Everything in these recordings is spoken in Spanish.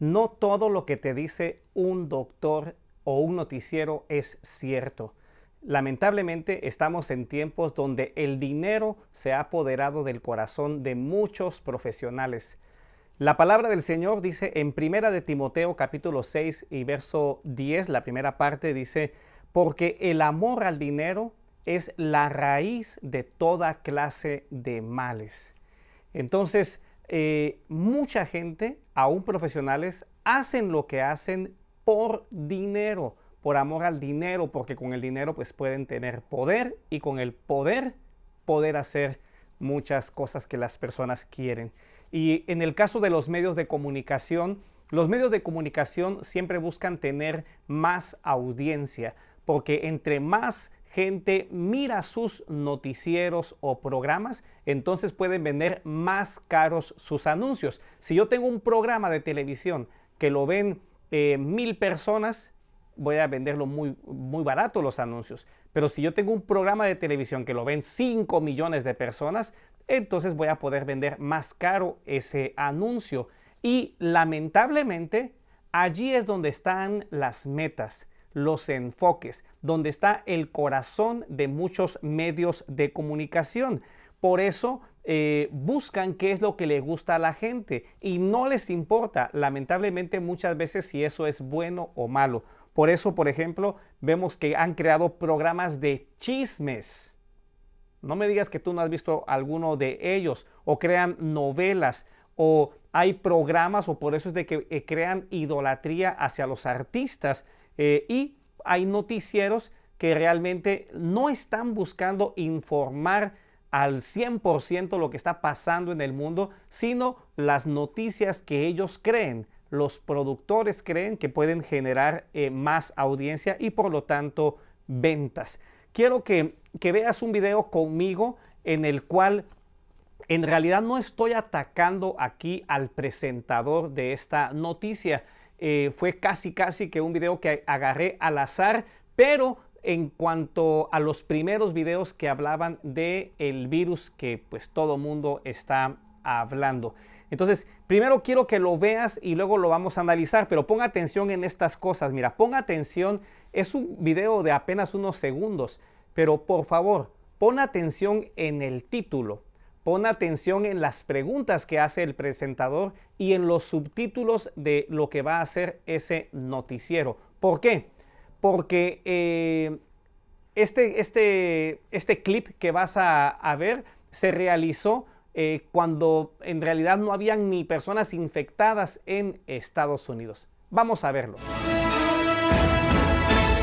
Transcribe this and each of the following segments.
No todo lo que te dice un doctor o un noticiero es cierto. Lamentablemente estamos en tiempos donde el dinero se ha apoderado del corazón de muchos profesionales. La palabra del Señor dice en Primera de Timoteo capítulo 6 y verso 10, la primera parte dice, porque el amor al dinero es la raíz de toda clase de males. Entonces, mucha gente, aún profesionales, hacen lo que hacen por dinero, por amor al dinero, porque con el dinero pues pueden tener poder y con el poder hacer muchas cosas que las personas quieren. Y en el caso de los medios de comunicación siempre buscan tener más audiencia, porque entre más gente mira sus noticieros o programas, entonces pueden vender más caros sus anuncios. Si yo tengo un programa de televisión que lo ven 1000 personas, voy a venderlo muy barato los anuncios. Pero si yo tengo un programa de televisión que lo ven 5 millones de personas, entonces voy a poder vender más caro ese anuncio. Y lamentablemente, allí es donde están las metas, los enfoques, donde está el corazón de muchos medios de comunicación. Por eso buscan qué es lo que le gusta a la gente y no les importa, lamentablemente, muchas veces si eso es bueno o malo. Por eso, por ejemplo, vemos que han creado programas de chismes. No me digas que tú no has visto alguno de ellos, o crean novelas, o hay programas, o por eso es de que crean idolatría hacia los artistas. Y hay noticieros que realmente no están buscando informar al 100% lo que está pasando en el mundo, sino las noticias que ellos creen. Los productores creen que pueden generar más audiencia y por lo tanto ventas. Quiero que veas un video conmigo en el cual en realidad no estoy atacando aquí al presentador de esta noticia. Fue casi que un video que agarré al azar, pero en cuanto a los primeros videos que hablaban del virus que pues todo mundo está hablando. Entonces, primero quiero que lo veas y luego lo vamos a analizar, pero pon atención en estas cosas. Mira, pon atención, es un video de apenas unos segundos, pero por favor, pon atención en el título. Pon atención en las preguntas que hace el presentador y en los subtítulos de lo que va a hacer ese noticiero. ¿Por qué? Porque este clip que vas a ver se realizó cuando en realidad no habían ni personas infectadas en Estados Unidos. Vamos a verlo.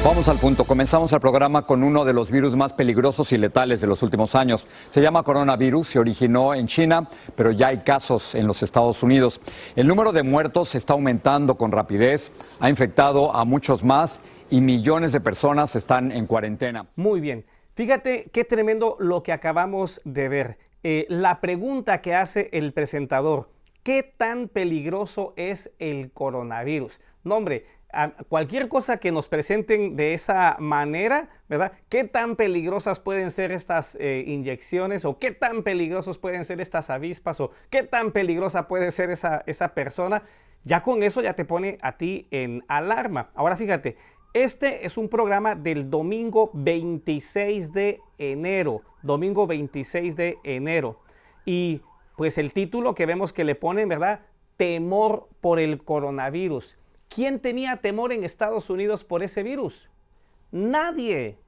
Vamos al punto. Comenzamos el programa con uno de los virus más peligrosos y letales de los últimos años. Se llama coronavirus, se originó en China, pero ya hay casos en los Estados Unidos. El número de muertos está aumentando con rapidez, ha infectado a muchos más y millones de personas están en cuarentena. Muy bien. Fíjate qué tremendo lo que acabamos de ver. La pregunta que hace el presentador, ¿qué tan peligroso es el coronavirus? No, hombre, cualquier cosa que nos presenten de esa manera, ¿verdad? ¿Qué tan peligrosas pueden ser estas inyecciones? ¿O qué tan peligrosos pueden ser estas avispas? ¿O qué tan peligrosa puede ser esa persona? Ya con eso ya te pone a ti en alarma. Ahora fíjate, este es un programa del domingo 26 de enero. Domingo 26 de enero. Y pues el título que vemos que le ponen, ¿verdad? Temor por el coronavirus. ¿Quién tenía temor en Estados Unidos por ese virus? Nadie.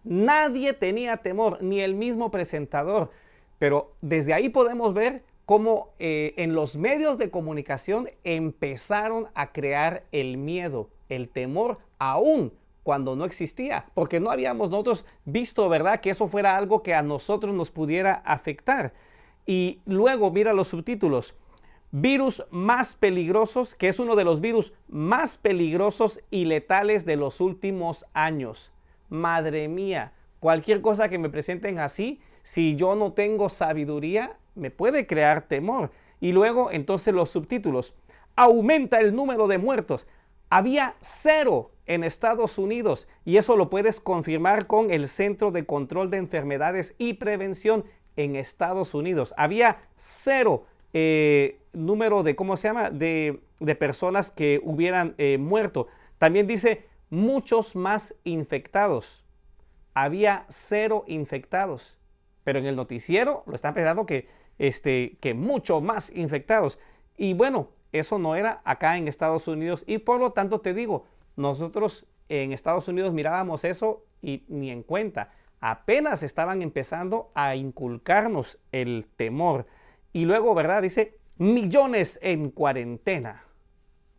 Nadie tenía temor, ni el mismo presentador. Pero desde ahí podemos ver cómo en los medios de comunicación empezaron a crear el miedo, el temor, aún cuando no existía, porque no habíamos nosotros visto, ¿verdad?, que eso fuera algo que a nosotros nos pudiera afectar. Y luego mira los subtítulos. Virus más peligrosos, que es uno de los virus más peligrosos y letales de los últimos años. Madre mía, cualquier cosa que me presenten así, si yo no tengo sabiduría, me puede crear temor. Y luego, entonces, los subtítulos. Aumenta el número de muertos. Había 0 en Estados Unidos y eso lo puedes confirmar con el Centro de Control de Enfermedades y Prevención en Estados Unidos. Había 0 número de, ¿cómo se llama?, de personas que hubieran muerto. También dice muchos más infectados. Había 0 infectados, pero en el noticiero lo están pensando que mucho más infectados. Y bueno, eso no era acá en Estados Unidos, y por lo tanto te digo, nosotros en Estados Unidos mirábamos eso y ni en cuenta. Apenas estaban empezando a inculcarnos el temor. Y luego, ¿verdad? Dice, millones en cuarentena.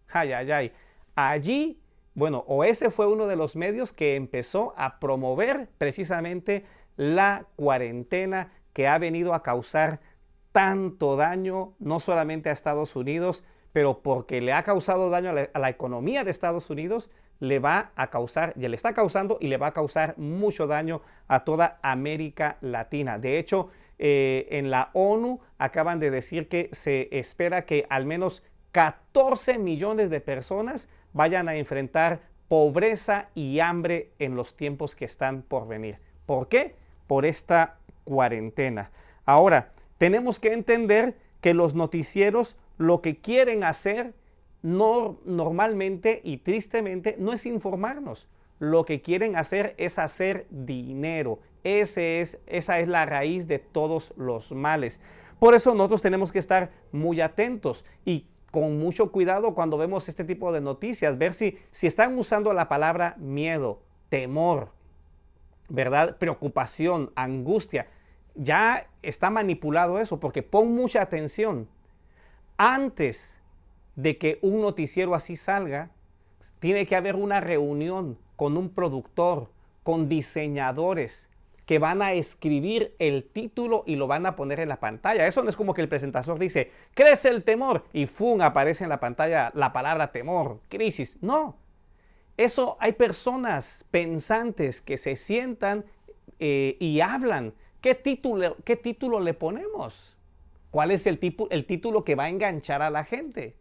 Ay, ay, ay. Allí, bueno, o ese fue uno de los medios que empezó a promover precisamente la cuarentena, que ha venido a causar tanto daño, no solamente a Estados Unidos, pero porque le ha causado daño a la economía de Estados Unidos, le va a causar, ya le está causando y le va a causar mucho daño a toda América Latina. De hecho, en la ONU acaban de decir que se espera que al menos 14 millones de personas vayan a enfrentar pobreza y hambre en los tiempos que están por venir. ¿Por qué? Por esta cuarentena. Ahora, tenemos que entender que los noticieros lo que quieren hacer normalmente y tristemente no es informarnos. Lo que quieren hacer es hacer dinero. Esa es la raíz de todos los males. Por eso nosotros tenemos que estar muy atentos y con mucho cuidado cuando vemos este tipo de noticias, ver si están usando la palabra miedo, temor, ¿verdad? Preocupación, angustia. Ya está manipulado eso, porque pon mucha atención. Antes de que un noticiero así salga, tiene que haber una reunión con un productor, con diseñadores que van a escribir el título y lo van a poner en la pantalla. Eso no es como que el presentador dice, crece el temor y ¡fum! Aparece en la pantalla la palabra temor, crisis. No, eso hay personas pensantes que se sientan y hablan. ¿Qué título le ponemos? ¿Cuál es el título que va a enganchar a la gente?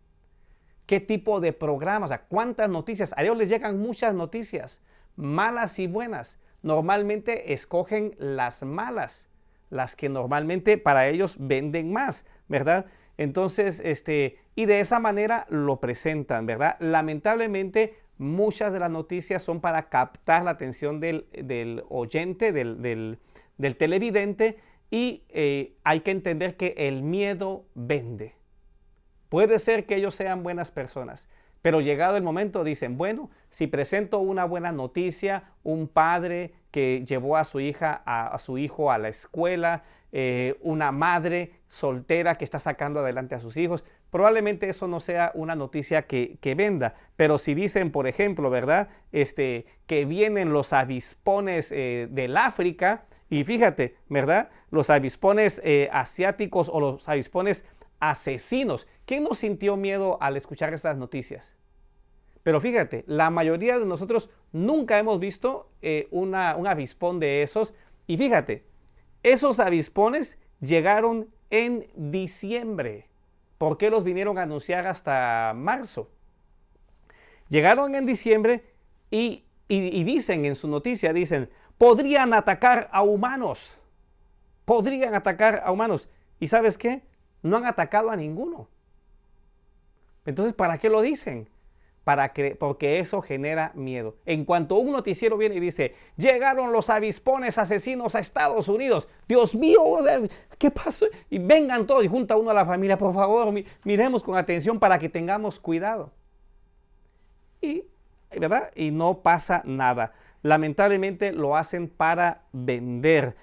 ¿Qué tipo de programa? O sea, ¿cuántas noticias? A ellos les llegan muchas noticias, malas y buenas. Normalmente escogen las malas, las que normalmente para ellos venden más, ¿verdad? Entonces, y de esa manera lo presentan, ¿verdad? Lamentablemente, muchas de las noticias son para captar la atención del oyente, del televidente, y hay que entender que el miedo vende. Puede ser que ellos sean buenas personas, pero llegado el momento dicen, bueno, si presento una buena noticia, un padre que llevó a su hija, a su hijo a la escuela, una madre soltera que está sacando adelante a sus hijos, probablemente eso no sea una noticia que venda. Pero si dicen, por ejemplo, ¿verdad? Que vienen los avispones del África, y fíjate, ¿verdad? Los avispones asiáticos o los avispones asesinos. ¿Quién no sintió miedo al escuchar estas noticias? Pero fíjate, la mayoría de nosotros nunca hemos visto un avispón de esos. Y fíjate, esos avispones llegaron en diciembre. ¿Por qué los vinieron a anunciar hasta marzo? Llegaron en diciembre y dicen en su noticia, dicen, podrían atacar a humanos. Podrían atacar a humanos. ¿Y sabes qué? No han atacado a ninguno. Entonces, ¿para qué lo dicen? Porque eso genera miedo. En cuanto un noticiero viene y dice, llegaron los avispones asesinos a Estados Unidos. Dios mío, ¿qué pasó? Y vengan todos y junta uno a la familia, por favor, miremos con atención para que tengamos cuidado. ¿Verdad? Y no pasa nada. Lamentablemente lo hacen para vender.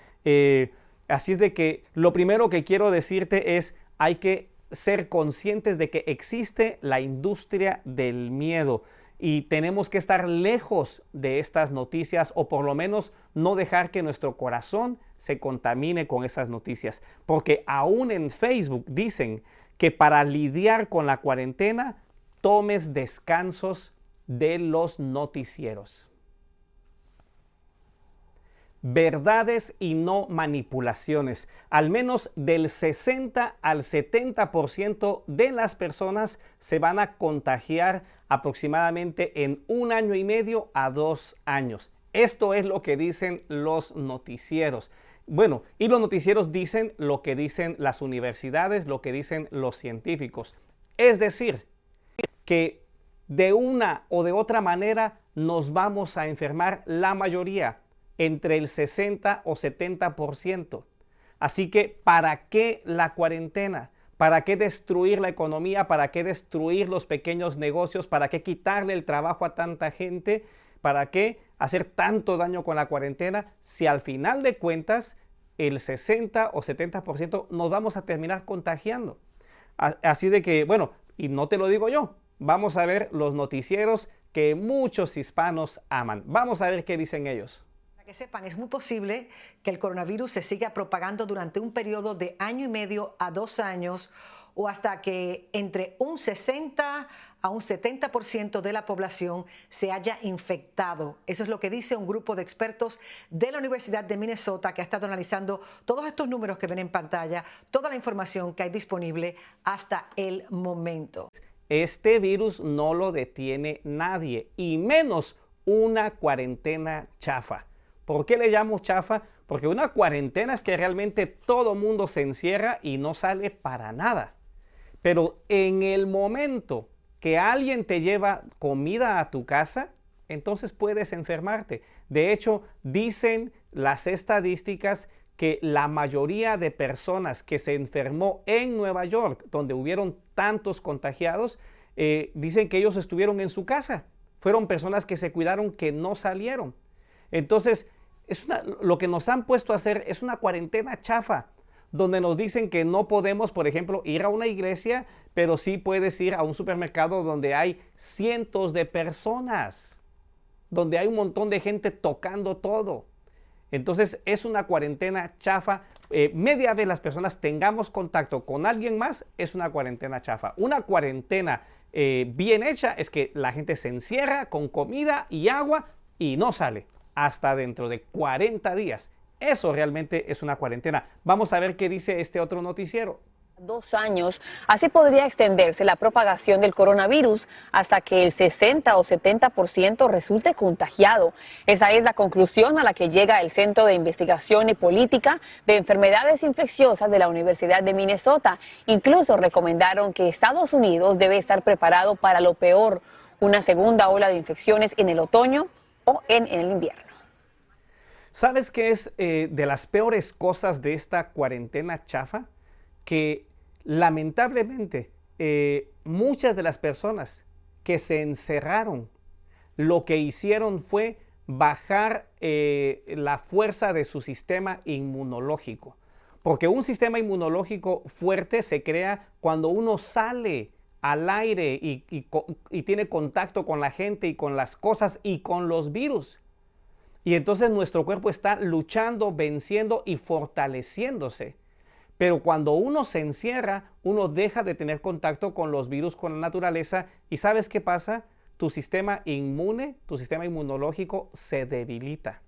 Así es de que lo primero que quiero decirte es, hay que ser conscientes de que existe la industria del miedo y tenemos que estar lejos de estas noticias, o por lo menos no dejar que nuestro corazón se contamine con esas noticias, porque aún en Facebook dicen que para lidiar con la cuarentena tomes descansos de los noticieros. Verdades y no manipulaciones. Al menos del 60 al 70% de las personas se van a contagiar aproximadamente en 1 año y medio a 2 años. Esto es lo que dicen los noticieros. Bueno, y los noticieros dicen lo que dicen las universidades, lo que dicen los científicos. Es decir, que de una o de otra manera nos vamos a enfermar la mayoría, entre el 60 o 70%. Así que, ¿para qué la cuarentena? ¿Para qué destruir la economía? ¿Para qué destruir los pequeños negocios? ¿Para qué quitarle el trabajo a tanta gente? ¿Para qué hacer tanto daño con la cuarentena si al final de cuentas el 60 o 70% nos vamos a terminar contagiando? Así de que, bueno, y no te lo digo yo, vamos a ver los noticieros que muchos hispanos aman. Vamos a ver qué dicen ellos. Para que sepan, es muy posible que el coronavirus se siga propagando durante un periodo de 1.5 a 2 años o hasta que entre un 60 a un 70% de la población se haya infectado. Eso es lo que dice un grupo de expertos de la Universidad de Minnesota que ha estado analizando todos estos números que ven en pantalla, toda la información que hay disponible hasta el momento. Este virus no lo detiene nadie, y menos una cuarentena chafa. ¿Por qué le llamo chafa? Porque una cuarentena es que realmente todo mundo se encierra y no sale para nada. Pero en el momento que alguien te lleva comida a tu casa, entonces puedes enfermarte. De hecho, dicen las estadísticas que la mayoría de personas que se enfermó en Nueva York, donde hubieron tantos contagiados, dicen que ellos estuvieron en su casa. Fueron personas que se cuidaron, que no salieron. Entonces, lo que nos han puesto a hacer es una cuarentena chafa, donde nos dicen que no podemos, por ejemplo, ir a una iglesia, pero sí puedes ir a un supermercado donde hay cientos de personas, donde hay un montón de gente tocando todo. Entonces es una cuarentena chafa. Media vez las personas tengamos contacto con alguien más, es una cuarentena chafa. Una cuarentena bien hecha es que la gente se encierra con comida y agua y no sale hasta dentro de 40 días. Eso realmente es una cuarentena. Vamos a ver qué dice este otro noticiero. 2 años, así podría extenderse la propagación del coronavirus hasta que el 60 o 70% resulte contagiado. Esa es la conclusión a la que llega el Centro de Investigación y Política de Enfermedades Infecciosas de la Universidad de Minnesota. Incluso recomendaron que Estados Unidos debe estar preparado para lo peor, una segunda ola de infecciones en el otoño o en el invierno. ¿Sabes qué es de las peores cosas de esta cuarentena chafa? Que lamentablemente muchas de las personas que se encerraron, lo que hicieron fue bajar la fuerza de su sistema inmunológico. Porque un sistema inmunológico fuerte se crea cuando uno sale al aire y tiene contacto con la gente y con las cosas y con los virus. Y entonces nuestro cuerpo está luchando, venciendo y fortaleciéndose. Pero cuando uno se encierra, uno deja de tener contacto con los virus, con la naturaleza. ¿Y sabes qué pasa? Tu sistema inmune, tu sistema inmunológico se debilita.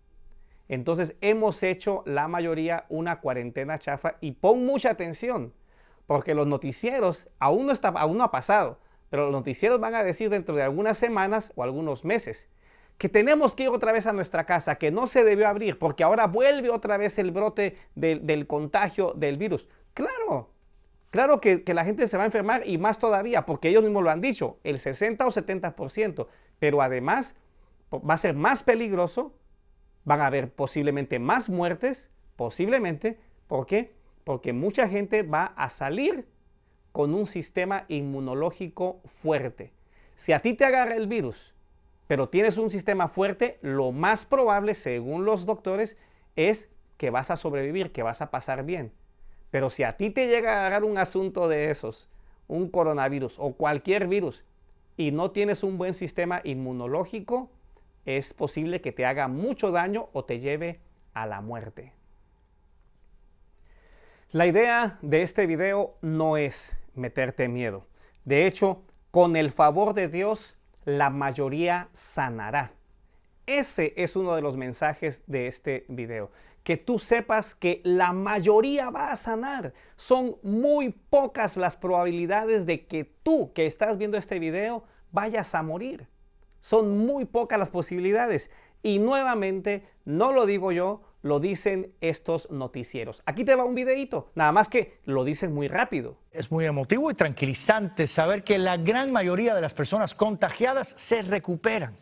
Entonces hemos hecho la mayoría una cuarentena chafa. Y pon mucha atención, porque los noticieros, aún no ha pasado, pero los noticieros van a decir dentro de algunas semanas o algunos meses que tenemos que ir otra vez a nuestra casa, que no se debió abrir porque ahora vuelve otra vez el brote del contagio del virus. Claro que la gente se va a enfermar, y más todavía, porque ellos mismos lo han dicho, el 60 o 70%, pero además va a ser más peligroso, van a haber posiblemente más muertes, posiblemente. ¿Por qué? Porque mucha gente va a salir con un sistema inmunológico fuerte. Si a ti te agarra el virus, pero tienes un sistema fuerte, lo más probable, según los doctores, es que vas a sobrevivir, que vas a pasar bien. Pero si a ti te llega a agarrar un asunto de esos, un coronavirus o cualquier virus, y no tienes un buen sistema inmunológico, es posible que te haga mucho daño o te lleve a la muerte. La idea de este video no es meterte miedo. De hecho, con el favor de Dios, la mayoría sanará. Ese es uno de los mensajes de este video. Que tú sepas que la mayoría va a sanar. Son muy pocas las probabilidades de que tú, que estás viendo este video, vayas a morir. Son muy pocas las posibilidades. Y nuevamente, no lo digo yo, lo dicen estos noticieros. Aquí te va un videíto, nada más que lo dicen muy rápido. Es muy emotivo y tranquilizante saber que la gran mayoría de las personas contagiadas se recuperan.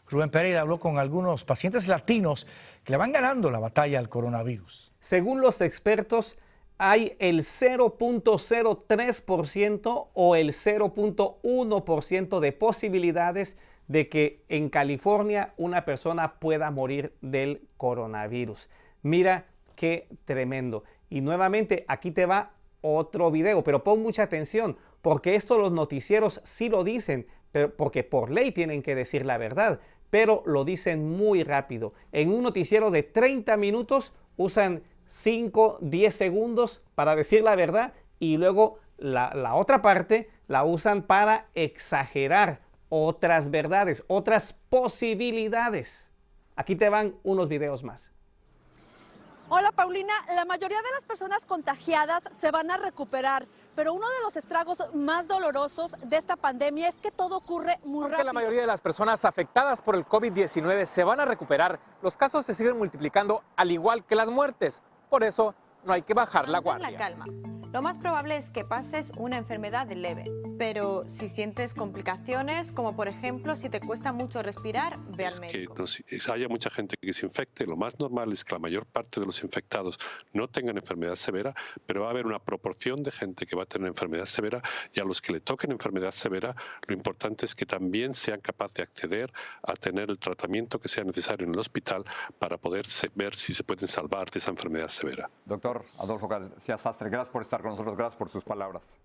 Rubén Pereira habló con algunos pacientes latinos que le van ganando la batalla al coronavirus. Según los expertos, hay el 0.03% o el 0.1% de posibilidades de que en California una persona pueda morir del coronavirus. Mira qué tremendo. Y nuevamente aquí te va otro video, pero pon mucha atención, porque esto los noticieros sí lo dicen, porque por ley tienen que decir la verdad, pero lo dicen muy rápido. En un noticiero de 30 minutos usan 5, 10 segundos para decir la verdad y luego la otra parte la usan para exagerar otras verdades, otras posibilidades. Aquí te van unos videos más. Hola Paulina, la mayoría de las personas contagiadas se van a recuperar, pero uno de los estragos más dolorosos de esta pandemia es que todo ocurre muy rápido. Aunque la mayoría de las personas afectadas por el COVID-19 se van a recuperar, los casos se siguen multiplicando al igual que las muertes. Por eso no hay que bajar la guardia. La calma. Lo más probable es que pases una enfermedad leve, pero si sientes complicaciones, como por ejemplo si te cuesta mucho respirar, ve al médico. Que haya mucha gente que se infecte, lo más normal es que la mayor parte de los infectados no tengan enfermedad severa, pero va a haber una proporción de gente que va a tener enfermedad severa y a los que le toquen enfermedad severa, lo importante es que también sean capaces de acceder a tener el tratamiento que sea necesario en el hospital para poder ver si se pueden salvar de esa enfermedad severa. Doctor Adolfo García Sastre, gracias por estar con nosotros, gracias por sus palabras.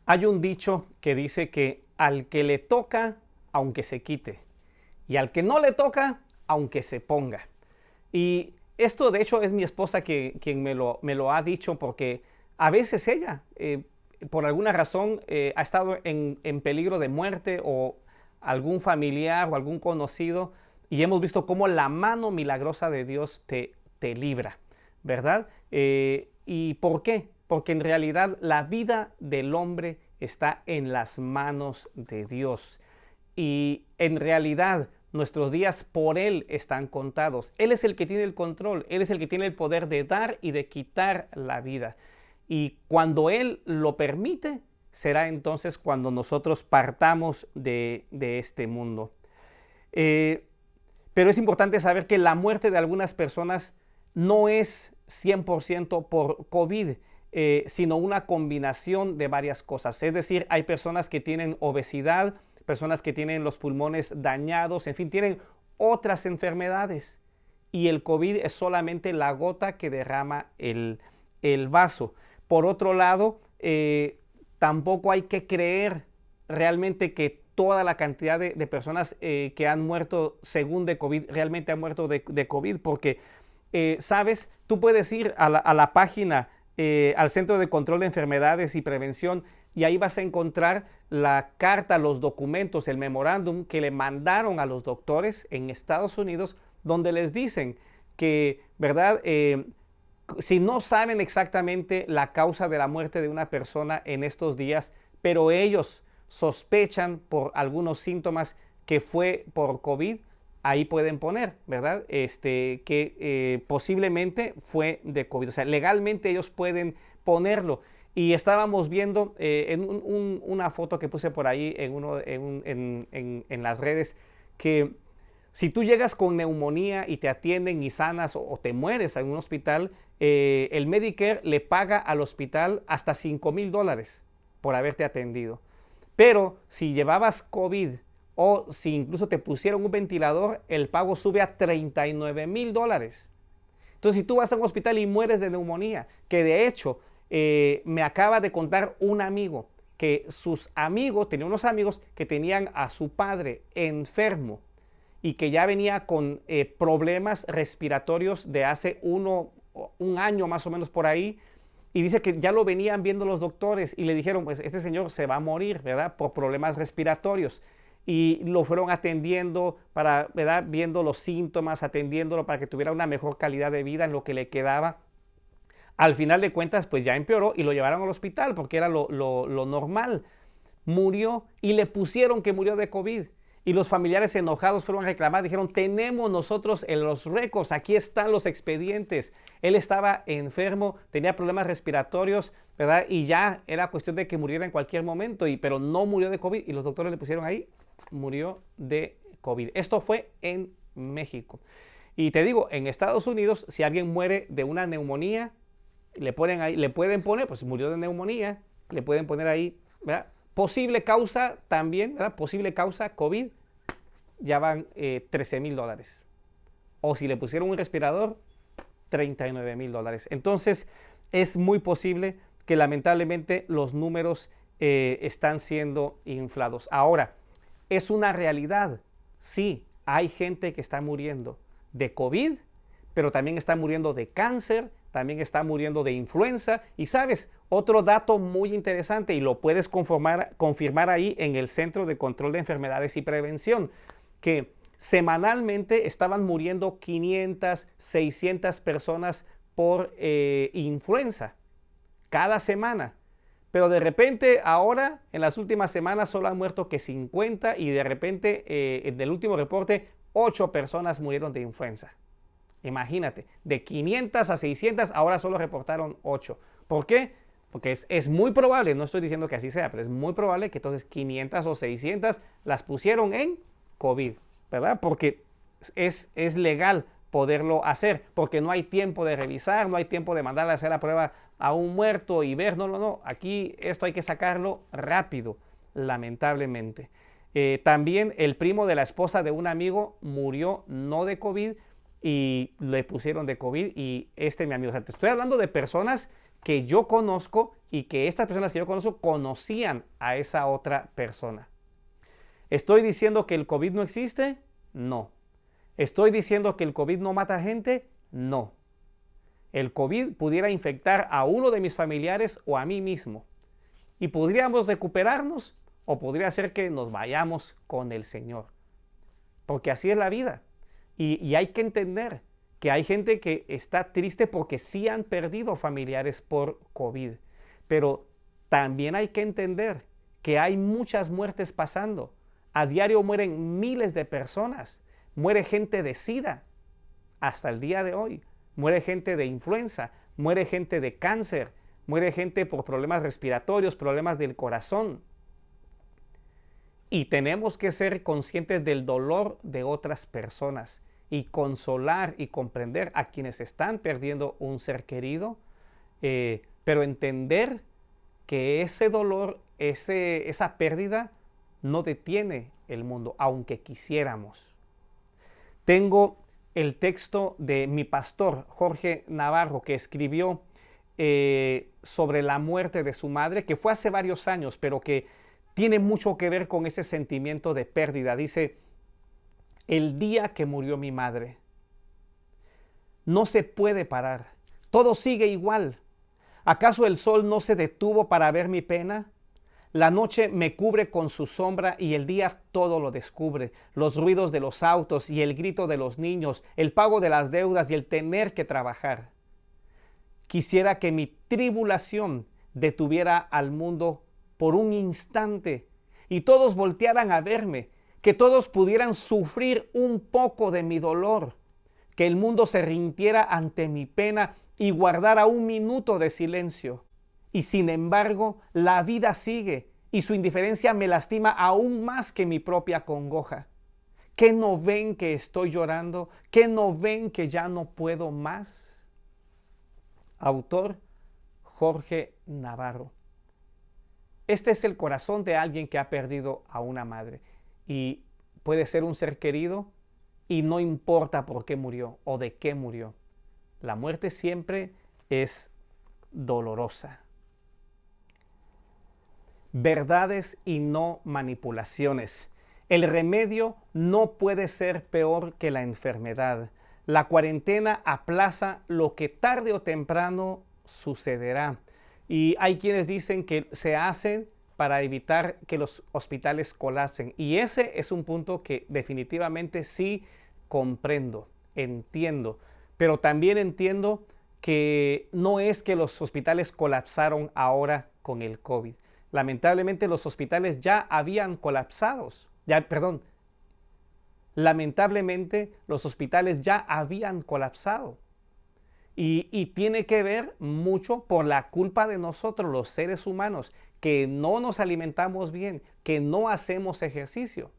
Hay un dicho que dice que al que le toca, aunque se quite, y al que no le toca, aunque se ponga. Y esto de hecho es mi esposa quien me lo ha dicho, porque a veces ella, por alguna razón, ha estado en peligro de muerte, o algún familiar o algún conocido, y hemos visto cómo la mano milagrosa de Dios te libra, ¿verdad? ¿Y por qué? Porque en realidad la vida del hombre está en las manos de Dios. Y en realidad nuestros días por Él están contados. Él es el que tiene el control, Él es el que tiene el poder de dar y de quitar la vida. Y cuando Él lo permite, será entonces cuando nosotros partamos de este mundo. Pero es importante saber que la muerte de algunas personas no es 100% por COVID, sino una combinación de varias cosas. Es decir, hay personas que tienen obesidad, personas que tienen los pulmones dañados, en fin, tienen otras enfermedades. Y el COVID es solamente la gota que derrama el vaso. Por otro lado, tampoco hay que creer realmente que toda la cantidad de personas que han muerto según de COVID, realmente han muerto de COVID, porque, ¿sabes? Tú puedes ir a la página, al Centro de Control de Enfermedades y Prevención, y ahí vas a encontrar la carta, los documentos, el memorándum que le mandaron a los doctores en Estados Unidos, donde les dicen que, ¿verdad? Si no saben exactamente la causa de la muerte de una persona en estos días, pero ellos sospechan por algunos síntomas que fue por COVID, ahí pueden poner, ¿verdad? Que posiblemente fue de COVID. O sea, legalmente ellos pueden ponerlo. Y estábamos viendo en una foto que puse por ahí en las redes, que si tú llegas con neumonía y te atienden y sanas o te mueres en un hospital, el Medicare le paga al hospital hasta $5,000 por haberte atendido. Pero si llevabas COVID o si incluso te pusieron un ventilador, el pago sube a $39,000. Entonces, si tú vas a un hospital y mueres de neumonía, que de hecho me acaba de contar un amigo que sus amigos, tenía unos amigos que tenían a su padre enfermo y que ya venía con problemas respiratorios de hace un año más o menos por ahí, y dice que ya lo venían viendo los doctores y le dijeron, pues este señor se va a morir, ¿verdad? Por problemas respiratorios. Y lo fueron atendiendo, ¿verdad? Viendo los síntomas, atendiéndolo para que tuviera una mejor calidad de vida en lo que le quedaba. Al final de cuentas, pues ya empeoró y lo llevaron al hospital porque era lo normal. Murió y le pusieron que murió de COVID. Y los familiares enojados fueron a reclamar, dijeron, tenemos nosotros los récords, aquí están los expedientes. Él estaba enfermo, tenía problemas respiratorios, ¿verdad? Y ya era cuestión de que muriera en cualquier momento, pero no murió de COVID. Y los doctores le pusieron ahí, murió de COVID. Esto fue en México. Y te digo, en Estados Unidos, si alguien muere de una neumonía, le ponen ahí, le pueden poner, pues murió de neumonía, le pueden poner ahí, ¿verdad? Posible causa también, ¿verdad? Posible causa COVID, ya van $13,000. O si le pusieron un respirador, $39,000. Entonces, es muy posible que lamentablemente los números están siendo inflados. Ahora, es una realidad. Sí, hay gente que está muriendo de COVID, pero también está muriendo de cáncer, también está muriendo de influenza. Y sabes, otro dato muy interesante, y lo puedes confirmar ahí en el Centro de Control de Enfermedades y Prevención, que semanalmente estaban muriendo 500, 600 personas por influenza, cada semana. Pero de repente ahora, en las últimas semanas, solo han muerto que 50 y de repente, en el último reporte, 8 personas murieron de influenza. Imagínate, de 500 a 600, ahora solo reportaron 8. ¿Por qué? Porque es muy probable, no estoy diciendo que así sea, pero es muy probable que entonces 500 o 600 las pusieron en COVID, ¿verdad? Porque es legal poderlo hacer, porque no hay tiempo de revisar, no hay tiempo de mandarle a hacer la prueba a un muerto y ver, no, aquí esto hay que sacarlo rápido, lamentablemente. También el primo de la esposa de un amigo murió no de COVID y le pusieron de COVID y mi amigo, o sea, te estoy hablando de personas que yo conozco y que estas personas que yo conozco conocían a esa otra persona. ¿Estoy diciendo que el COVID no existe? No. ¿Estoy diciendo que el COVID no mata gente? No. El COVID pudiera infectar a uno de mis familiares o a mí mismo. Y podríamos recuperarnos o podría ser que nos vayamos con el Señor. Porque así es la vida. Y hay que entender que hay gente que está triste porque sí han perdido familiares por COVID. Pero también hay que entender que hay muchas muertes pasando. A diario mueren miles de personas. Muere gente de SIDA hasta el día de hoy. Muere gente de influenza. Muere gente de cáncer. Muere gente por problemas respiratorios, problemas del corazón. Y tenemos que ser conscientes del dolor de otras personas y consolar y comprender a quienes están perdiendo un ser querido, pero entender que ese dolor, esa pérdida no detiene el mundo, aunque quisiéramos. Tengo el texto de mi pastor, Jorge Navarro, que escribió sobre la muerte de su madre, que fue hace varios años, pero que tiene mucho que ver con ese sentimiento de pérdida. Dice, el día que murió mi madre, no se puede parar, todo sigue igual. ¿Acaso el sol no se detuvo para ver mi pena? La noche me cubre con su sombra y el día todo lo descubre. Los ruidos de los autos y el grito de los niños, el pago de las deudas y el tener que trabajar. Quisiera que mi tribulación detuviera al mundo por un instante y todos voltearan a verme, que todos pudieran sufrir un poco de mi dolor, que el mundo se rindiera ante mi pena y guardara un minuto de silencio. Y sin embargo, la vida sigue y su indiferencia me lastima aún más que mi propia congoja. ¿Qué no ven que estoy llorando? ¿Qué no ven que ya no puedo más? Autor Jorge Navarro. Este es el corazón de alguien que ha perdido a una madre. Y puede ser un ser querido y no importa por qué murió o de qué murió. La muerte siempre es dolorosa. Verdades y no manipulaciones. El remedio no puede ser peor que la enfermedad. La cuarentena aplaza lo que tarde o temprano sucederá. Y hay quienes dicen que se hacen para evitar que los hospitales colapsen. Y ese es un punto que definitivamente sí comprendo, entiendo. Pero también entiendo que no es que los hospitales colapsaron ahora con el COVID. Lamentablemente los hospitales ya habían colapsado. lamentablemente los hospitales ya habían colapsado. Y tiene que ver mucho por la culpa de nosotros, los seres humanos, que no nos alimentamos bien, que no hacemos ejercicio.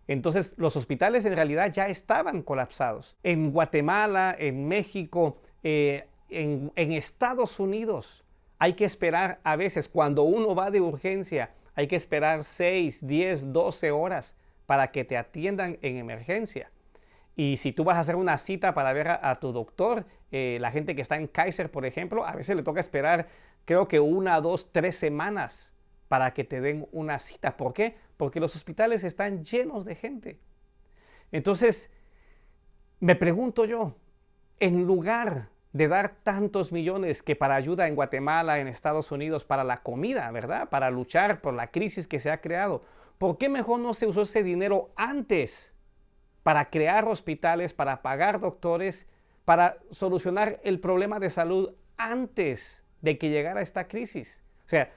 Entonces, los hospitales en realidad ya estaban colapsados. En Guatemala, en México, en Estados Unidos, hay que esperar a veces, cuando uno va de urgencia, hay que esperar 6, 10, 12 horas para que te atiendan en emergencia. Y si tú vas a hacer una cita para ver a tu doctor, la gente que está en Kaiser, por ejemplo, a veces le toca esperar, creo que 1, 2, 3 semanas para que te den una cita. ¿Por qué? Porque los hospitales están llenos de gente. Entonces, me pregunto yo, en lugar de dar tantos millones que para ayuda en Guatemala, en Estados Unidos, para la comida, ¿verdad? Para luchar por la crisis que se ha creado, ¿por qué mejor no se usó ese dinero antes para crear hospitales, para pagar doctores, para solucionar el problema de salud antes de que llegara esta crisis? O sea,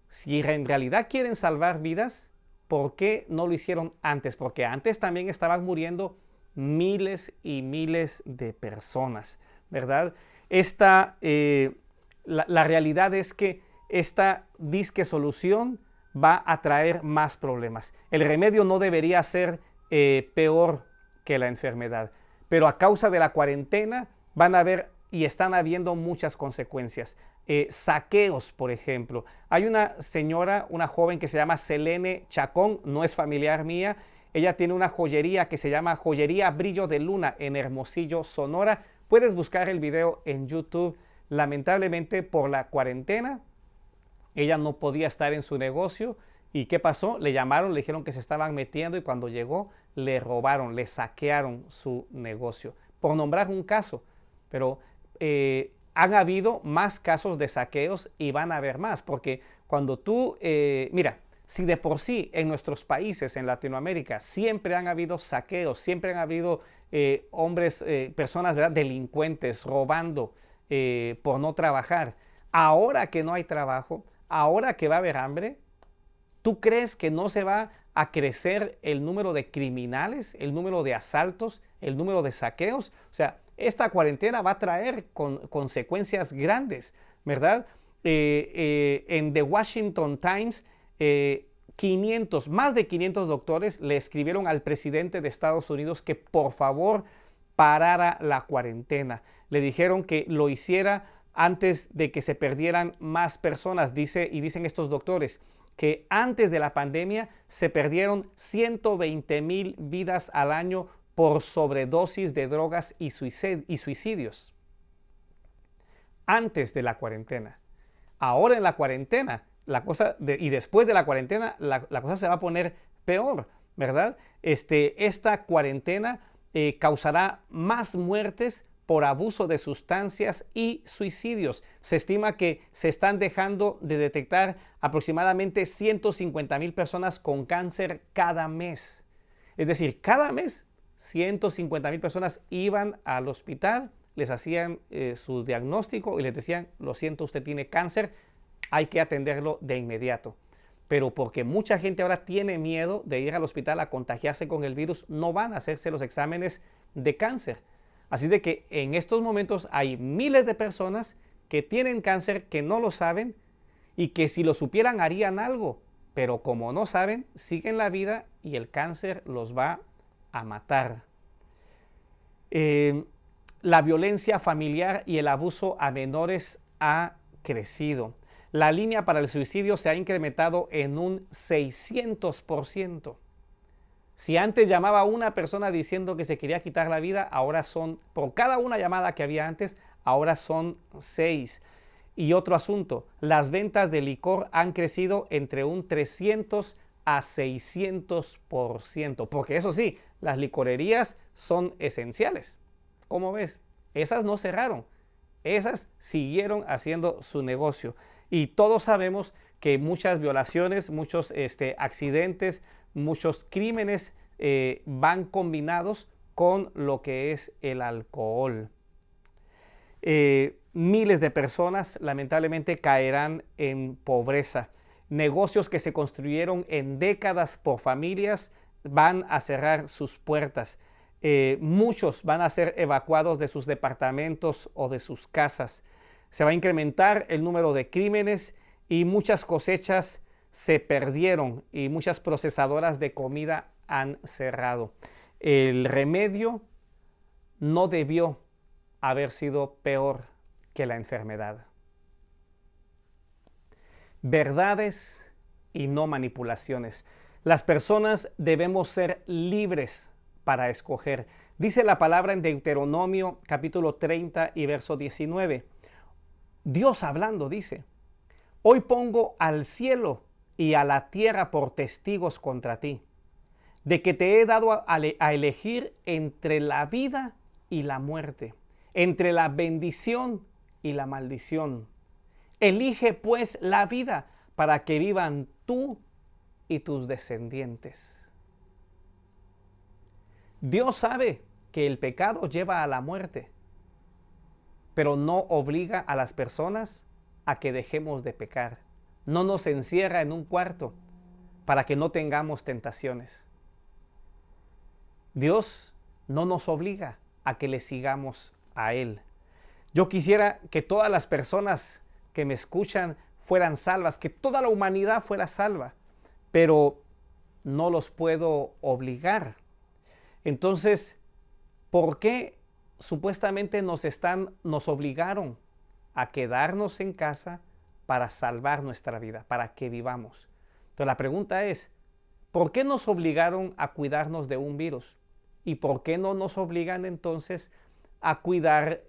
si en realidad quieren salvar vidas, ¿por qué no lo hicieron antes? Porque antes también estaban muriendo miles y miles de personas, ¿verdad? La realidad es que esta disque solución va a traer más problemas. El remedio no debería ser peor que la enfermedad, pero a causa de la cuarentena van a haber y están habiendo muchas consecuencias. Saqueos, por ejemplo. Hay una señora, una joven que se llama Selene Chacón, no es familiar mía. Ella tiene una joyería que se llama Joyería Brillo de Luna en Hermosillo, Sonora. Puedes buscar el video en YouTube. Lamentablemente, por la cuarentena, ella no podía estar en su negocio. ¿Y qué pasó? Le llamaron, le dijeron que se estaban metiendo y cuando llegó le robaron, le saquearon su negocio. Por nombrar un caso, pero han habido más casos de saqueos y van a haber más, porque cuando tú, mira, si de por sí en nuestros países, en Latinoamérica, siempre han habido saqueos, siempre han habido hombres, personas, ¿verdad?, delincuentes robando por no trabajar. Ahora que no hay trabajo, ahora que va a haber hambre, ¿tú crees que no se va a crecer el número de criminales, el número de asaltos, el número de saqueos? O sea, esta cuarentena va a traer consecuencias grandes, ¿verdad? En The Washington Times, más de 500 doctores le escribieron al presidente de Estados Unidos que por favor parara la cuarentena. Le dijeron que lo hiciera antes de que se perdieran más personas, dicen estos doctores, que antes de la pandemia se perdieron 120,000 vidas al año por sobredosis de drogas y suicidios. Antes de la cuarentena. Ahora en la cuarentena, y después de la cuarentena, la cosa se va a poner peor, ¿verdad? Esta cuarentena causará más muertes por abuso de sustancias y suicidios. Se estima que se están dejando de detectar aproximadamente 150,000 personas con cáncer cada mes. Es decir, cada mes 150,000 personas iban al hospital, les hacían su diagnóstico y les decían, lo siento, usted tiene cáncer, hay que atenderlo de inmediato. Pero porque mucha gente ahora tiene miedo de ir al hospital a contagiarse con el virus, no van a hacerse los exámenes de cáncer. Así de que en estos momentos hay miles de personas que tienen cáncer, que no lo saben y que si lo supieran harían algo, pero como no saben, siguen la vida y el cáncer los va a matar. La violencia familiar y el abuso a menores ha crecido. La línea para el suicidio se ha incrementado en un 600%. Si antes llamaba a una persona diciendo que se quería quitar la vida, ahora son, por cada una llamada que había antes, ahora son 6. Y otro asunto, las ventas de licor han crecido entre un 300 a 600%, porque eso sí, las licorerías son esenciales. ¿Cómo ves? Esas no cerraron, esas siguieron haciendo su negocio. Y todos sabemos que muchas violaciones, muchos accidentes, muchos crímenes van combinados con lo que es el alcohol. Miles de personas lamentablemente caerán en pobreza. Negocios que se construyeron en décadas por familias van a cerrar sus puertas. Muchos van a ser evacuados de sus departamentos o de sus casas. Se va a incrementar el número de crímenes y muchas cosechas se perdieron y muchas procesadoras de comida han cerrado. El remedio no debió haber sido peor que la enfermedad. Verdades y no manipulaciones. Las personas debemos ser libres para escoger. Dice la palabra en Deuteronomio capítulo 30 y verso 19. Dios hablando dice: hoy pongo al cielo y a la tierra por testigos contra ti, de que te he dado a elegir entre la vida y la muerte, entre la bendición y la maldición. Elige pues la vida para que vivan tú y tus descendientes. Dios sabe que el pecado lleva a la muerte, pero no obliga a las personas a que dejemos de pecar. No nos encierra en un cuarto para que no tengamos tentaciones. Dios no nos obliga a que le sigamos a Él. Yo quisiera que todas las personas que me escuchan fueran salvas, que toda la humanidad fuera salva, pero no los puedo obligar. Entonces, ¿por qué supuestamente nos obligaron a quedarnos en casa para salvar nuestra vida, para que vivamos? Pero la pregunta es, ¿por qué nos obligaron a cuidarnos de un virus? ¿Y por qué no nos obligan entonces a cuidar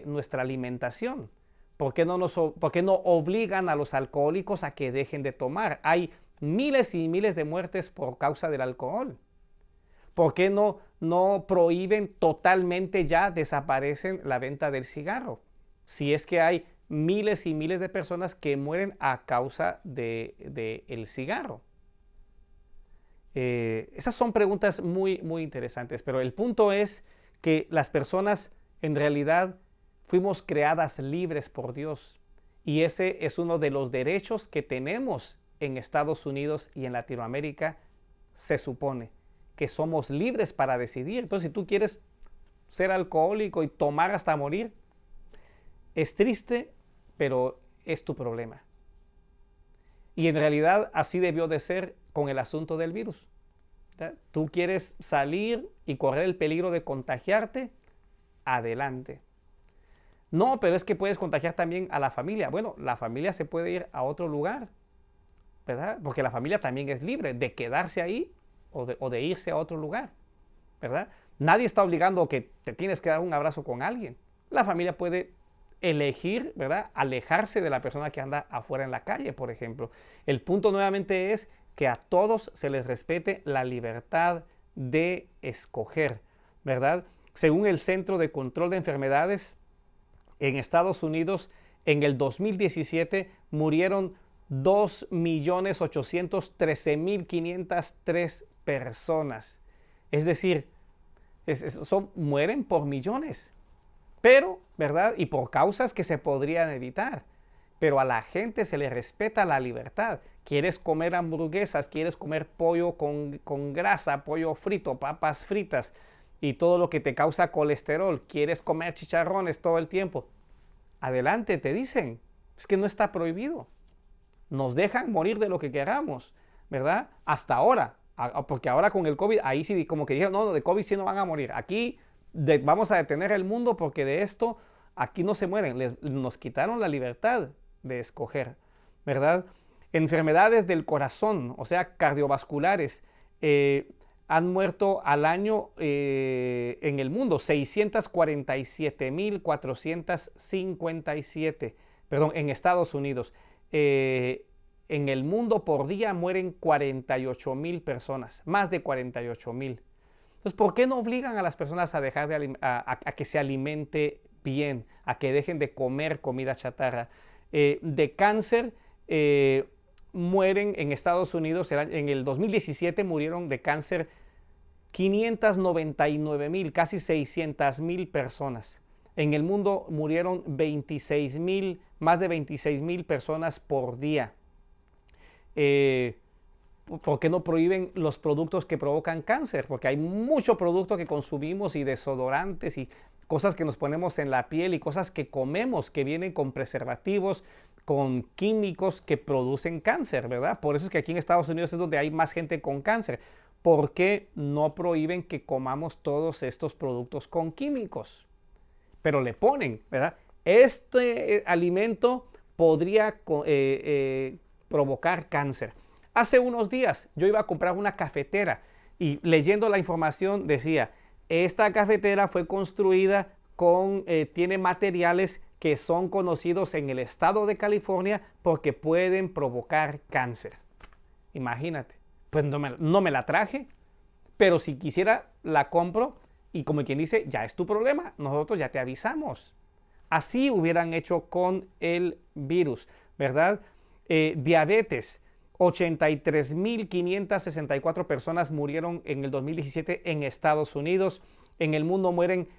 nuestra alimentación? ¿Por qué no obligan a los alcohólicos a que dejen de tomar? Hay miles y miles de muertes por causa del alcohol. ¿Por qué no prohíben totalmente, ya desaparecen la venta del cigarro? Si es que hay miles y miles de personas que mueren a causa del cigarro. Esas son preguntas muy, muy interesantes, pero el punto es que las personas en realidad fuimos creadas libres por Dios, y ese es uno de los derechos que tenemos en Estados Unidos y en Latinoamérica. Se supone que somos libres para decidir. Entonces, si tú quieres ser alcohólico y tomar hasta morir, es triste, pero es tu problema. Y en realidad así debió de ser con el asunto del virus. Tú quieres salir y correr el peligro de contagiarte, adelante. No, pero es que puedes contagiar también a la familia. Bueno, la familia se puede ir a otro lugar, ¿verdad? Porque la familia también es libre de quedarse ahí o de irse a otro lugar, ¿verdad? Nadie está obligando que te tienes que dar un abrazo con alguien. La familia puede elegir, ¿verdad?, alejarse de la persona que anda afuera en la calle, por ejemplo. El punto nuevamente es que a todos se les respete la libertad de escoger, ¿verdad? Según el Centro de Control de Enfermedades, en Estados Unidos, en el 2017 murieron 2.813.503 personas. Es decir, mueren por millones. Pero, ¿verdad? Y por causas que se podrían evitar. Pero a la gente se le respeta la libertad. Quieres comer hamburguesas, quieres comer pollo con grasa, pollo frito, papas fritas y todo lo que te causa colesterol. Quieres comer chicharrones todo el tiempo. Adelante, te dicen. Es que no está prohibido. Nos dejan morir de lo que queramos, ¿verdad? Hasta ahora. Porque ahora con el COVID, ahí sí como que dijeron, no, de COVID sí no van a morir. Aquí vamos a detener el mundo porque de esto aquí no se mueren. Nos quitaron la libertad de escoger, ¿verdad? Enfermedades del corazón, o sea, cardiovasculares, han muerto al año en el mundo 647.457, perdón, en Estados Unidos. En el mundo por día mueren 48,000 personas, más de 48,000. Entonces, ¿por qué no obligan a las personas a dejar a que se alimente bien, a que dejen de comer comida chatarra? De cáncer mueren en Estados Unidos, en el 2017 murieron de cáncer 599,000, casi 600,000 personas. En el mundo murieron 26,000, más de 26,000 personas por día. ¿por qué no prohíben los productos que provocan cáncer? Porque hay mucho producto que consumimos y desodorantes y cosas que nos ponemos en la piel y cosas que comemos que vienen con preservativos, con químicos que producen cáncer, ¿verdad? Por eso es que aquí en Estados Unidos es donde hay más gente con cáncer. ¿Por qué no prohíben que comamos todos estos productos con químicos? Pero le ponen, ¿verdad? Este alimento podría provocar cáncer. Hace unos días yo iba a comprar una cafetera y leyendo la información decía, esta cafetera fue construida tiene materiales que son conocidos en el estado de California porque pueden provocar cáncer. Imagínate, pues no me la traje, pero si quisiera la compro y como quien dice, ya es tu problema, nosotros ya te avisamos. Así hubieran hecho con el virus, ¿verdad? Diabetes, 83.564 personas murieron en el 2017 en Estados Unidos. En el mundo mueren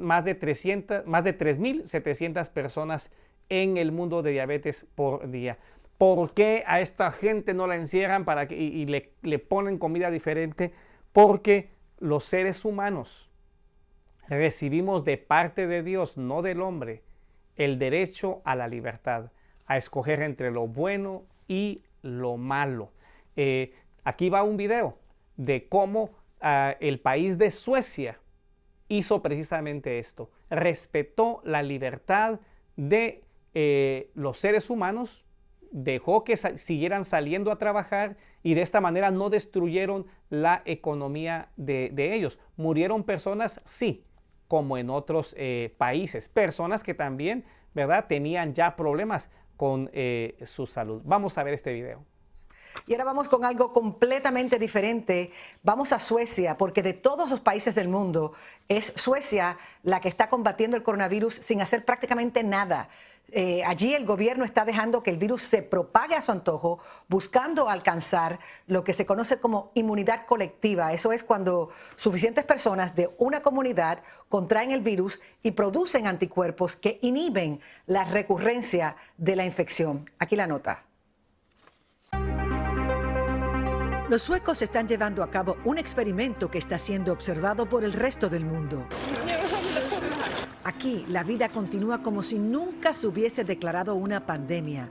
más de 3.700 personas en el mundo de diabetes por día. ¿Por qué a esta gente no la encierran y le ponen comida diferente? Porque los seres humanos recibimos de parte de Dios, no del hombre, el derecho a la libertad, a escoger entre lo bueno y lo malo. Aquí va un video de cómo el país de Suecia hizo precisamente esto. Respetó la libertad de los seres humanos, dejó que siguieran saliendo a trabajar y de esta manera no destruyeron la economía de ellos. Murieron personas, sí, como en otros países. Personas que también, ¿verdad?, tenían ya problemas con su salud. Vamos a ver este video. Y ahora vamos con algo completamente diferente. Vamos a Suecia, porque de todos los países del mundo es Suecia la que está combatiendo el coronavirus sin hacer prácticamente nada. Allí el gobierno está dejando que el virus se propague a su antojo, buscando alcanzar lo que se conoce como inmunidad colectiva. Eso es cuando suficientes personas de una comunidad contraen el virus y producen anticuerpos que inhiben la recurrencia de la infección. Aquí la nota. Los suecos están llevando a cabo un experimento que está siendo observado por el resto del mundo. Aquí, la vida continúa como si nunca se hubiese declarado una pandemia.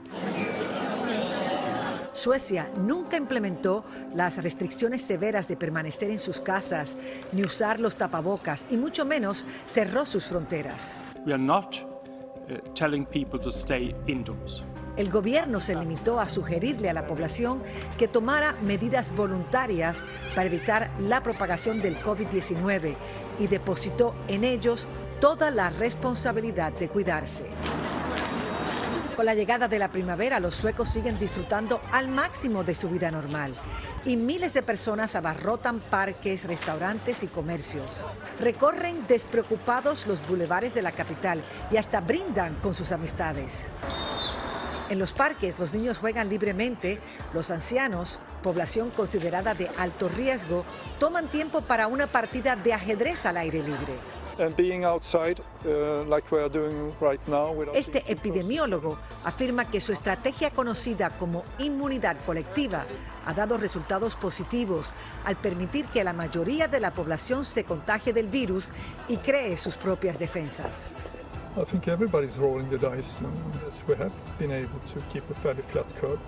Suecia nunca implementó las restricciones severas de permanecer en sus casas, ni usar los tapabocas, y mucho menos cerró sus fronteras. We are not telling people to stay indoors. El gobierno se limitó a sugerirle a la población que tomara medidas voluntarias para evitar la propagación del COVID-19 y depositó en ellos toda la responsabilidad de cuidarse. Con la llegada de la primavera, los suecos siguen disfrutando al máximo de su vida normal y miles de personas abarrotan parques, restaurantes y comercios. Recorren despreocupados los bulevares de la capital y hasta brindan con sus amistades. En los parques, los niños juegan libremente, los ancianos, población considerada de alto riesgo, toman tiempo para una partida de ajedrez al aire libre. Este epidemiólogo afirma que su estrategia conocida como inmunidad colectiva ha dado resultados positivos al permitir que la mayoría de la población se contagie del virus y cree sus propias defensas. I think everybody's rolling the dice, as we have been able to keep a fairly flat curve.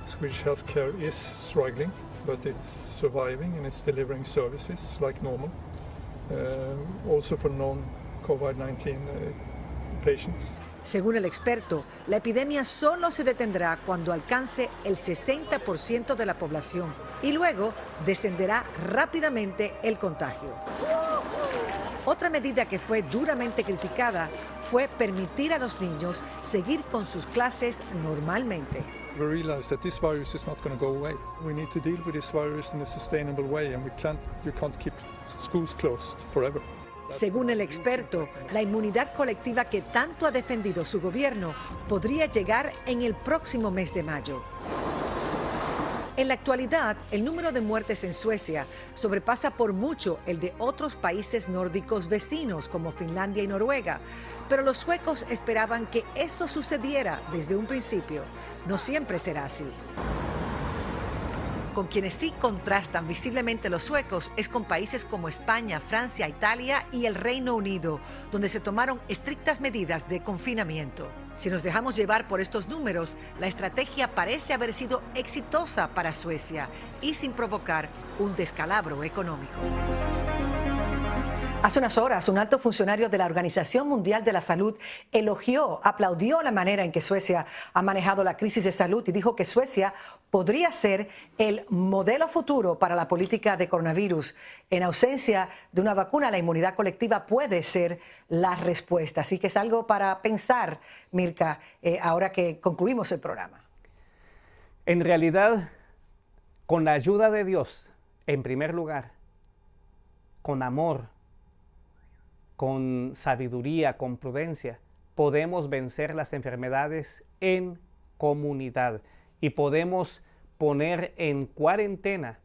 Swedish healthcare is struggling, but it's surviving and it's delivering services like normal, also for non-COVID-19 patients. Según el experto, la epidemia solo se detendrá cuando alcance el 60% de la población y luego descenderá rápidamente el contagio. Otra medida que fue duramente criticada fue permitir a los niños seguir con sus clases normalmente. We realize that this virus is not going to go away. We need to deal with this virus in a sustainable way, and you can't keep schools closed forever. Según el experto, la inmunidad colectiva que tanto ha defendido su gobierno podría llegar en el próximo mes de mayo. En la actualidad, el número de muertes en Suecia sobrepasa por mucho el de otros países nórdicos vecinos como Finlandia y Noruega, pero los suecos esperaban que eso sucediera desde un principio. No siempre será así. Con quienes sí contrastan visiblemente los suecos es con países como España, Francia, Italia y el Reino Unido, donde se tomaron estrictas medidas de confinamiento. Si nos dejamos llevar por estos números, la estrategia parece haber sido exitosa para Suecia y sin provocar un descalabro económico. Hace unas horas, un alto funcionario de la Organización Mundial de la Salud aplaudió la manera en que Suecia ha manejado la crisis de salud y dijo que Suecia podría ser el modelo futuro para la política de coronavirus. En ausencia de una vacuna, la inmunidad colectiva puede ser la respuesta. Así que es algo para pensar, Mirka, ahora que concluimos el programa. En realidad, con la ayuda de Dios, en primer lugar, con amor, con sabiduría, con prudencia, podemos vencer las enfermedades en comunidad y podemos poner en cuarentena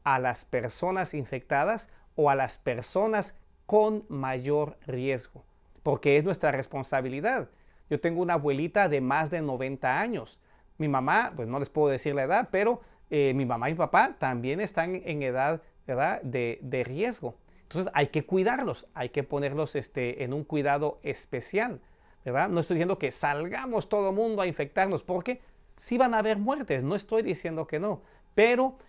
a las personas infectadas o a las personas con mayor riesgo, porque es nuestra responsabilidad. Yo tengo una abuelita de más de 90 años. Mi mamá, pues no les puedo decir la edad, pero mi mamá y mi papá también están en edad, ¿verdad?, de riesgo. Entonces hay que cuidarlos, hay que ponerlos en un cuidado especial, ¿verdad? No estoy diciendo que salgamos todo el mundo a infectarnos, porque sí van a haber muertes, no estoy diciendo que no, pero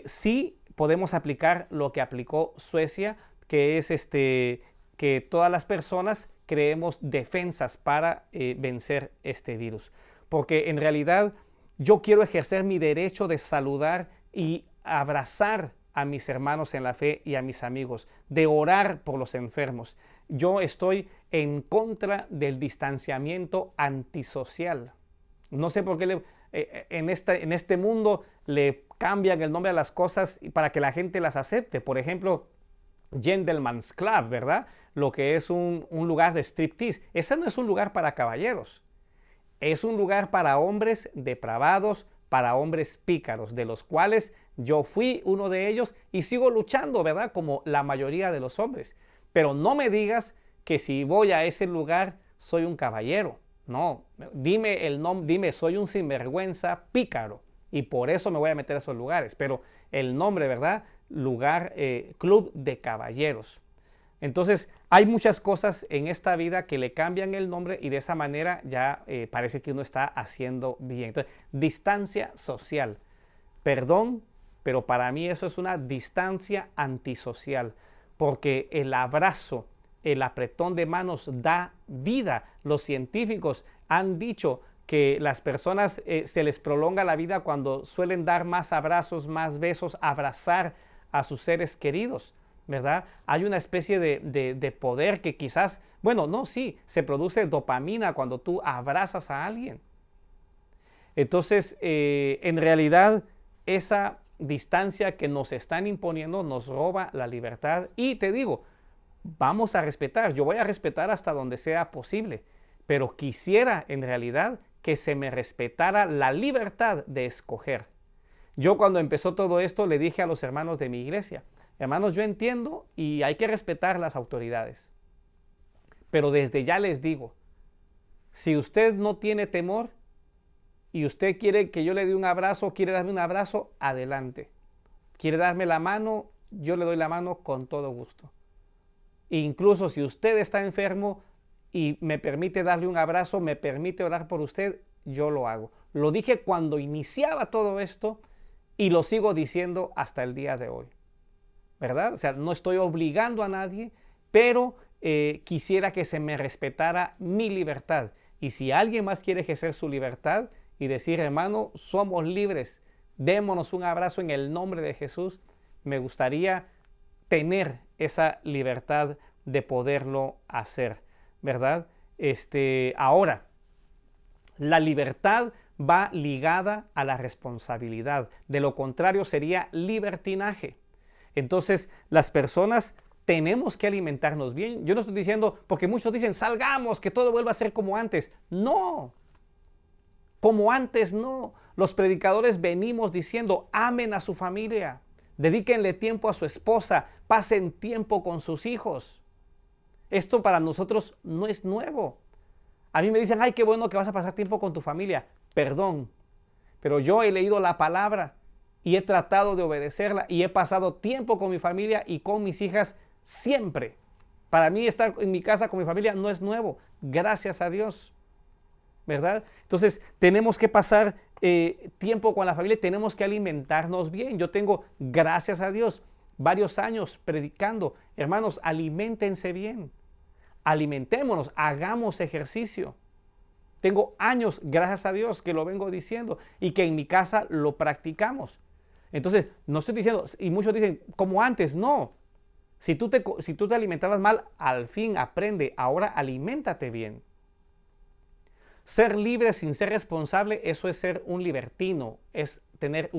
sí podemos aplicar lo que aplicó Suecia, que es que todas las personas creemos defensas para vencer este virus. Porque en realidad yo quiero ejercer mi derecho de saludar y abrazar a mis hermanos en la fe y a mis amigos, de orar por los enfermos. Yo estoy en contra del distanciamiento antisocial. No sé por qué en este mundo le cambian el nombre a las cosas para que la gente las acepte. Por ejemplo, Gentleman's Club, ¿verdad? Lo que es un lugar de striptease. Ese no es un lugar para caballeros. Es un lugar para hombres depravados, para hombres pícaros, de los cuales yo fui uno de ellos y sigo luchando, ¿verdad? Como la mayoría de los hombres. Pero no me digas que si voy a ese lugar soy un caballero. No, dime el nombre, dime soy un sinvergüenza pícaro y por eso me voy a meter a esos lugares. Pero el nombre, ¿verdad? Lugar, club de caballeros. Entonces, hay muchas cosas en esta vida que le cambian el nombre y de esa manera ya parece que uno está haciendo bien. Entonces, distancia social. Perdón, pero para mí eso es una distancia antisocial, porque el abrazo, el apretón de manos da vida. Los científicos han dicho que las personas se les prolonga la vida cuando suelen dar más abrazos, más besos, abrazar a sus seres queridos, ¿verdad? Hay una especie de poder que quizás, bueno, no, sí, se produce dopamina cuando tú abrazas a alguien. Entonces, en realidad, esa distancia que nos están imponiendo nos roba la libertad y te digo, vamos a respetar, yo voy a respetar hasta donde sea posible, pero quisiera en realidad que se me respetara la libertad de escoger. Yo cuando empezó todo esto le dije a los hermanos de mi iglesia, hermanos, yo entiendo y hay que respetar las autoridades, pero desde ya les digo, si usted no tiene temor y usted quiere que yo le dé un abrazo, quiere darme un abrazo, adelante. Quiere darme la mano, yo le doy la mano con todo gusto. Incluso si usted está enfermo y me permite darle un abrazo, me permite orar por usted, yo lo hago. Lo dije cuando iniciaba todo esto y lo sigo diciendo hasta el día de hoy, ¿verdad? O sea, no estoy obligando a nadie, pero quisiera que se me respetara mi libertad. Y si alguien más quiere ejercer su libertad y decir, hermano, somos libres, démonos un abrazo en el nombre de Jesús, me gustaría tener esa libertad de poderlo hacer, ¿verdad? Ahora, la libertad va ligada a la responsabilidad. De lo contrario sería libertinaje. Entonces, las personas tenemos que alimentarnos bien. Yo no estoy diciendo, porque muchos dicen, salgamos, que todo vuelva a ser como antes. No, como antes no. Los predicadores venimos diciendo, amen a su familia, dedíquenle tiempo a su esposa, pasen tiempo con sus hijos. Esto para nosotros no es nuevo. A mí me dicen, ay, qué bueno que vas a pasar tiempo con tu familia. Perdón, pero yo he leído la palabra y he tratado de obedecerla y he pasado tiempo con mi familia y con mis hijas siempre. Para mí estar en mi casa con mi familia no es nuevo, gracias a Dios, ¿verdad? Entonces tenemos que pasar tiempo con la familia, tenemos que alimentarnos bien. Yo tengo, gracias a Dios, varios años predicando. Hermanos, aliméntense bien, alimentémonos, hagamos ejercicio. Tengo años, gracias a Dios, que lo vengo diciendo y que en mi casa lo practicamos. Entonces, no estoy diciendo, y muchos dicen, como antes, no. Si tú te alimentabas mal, al fin aprende, ahora aliméntate bien. Ser libre sin ser responsable, eso es ser un libertino, es tener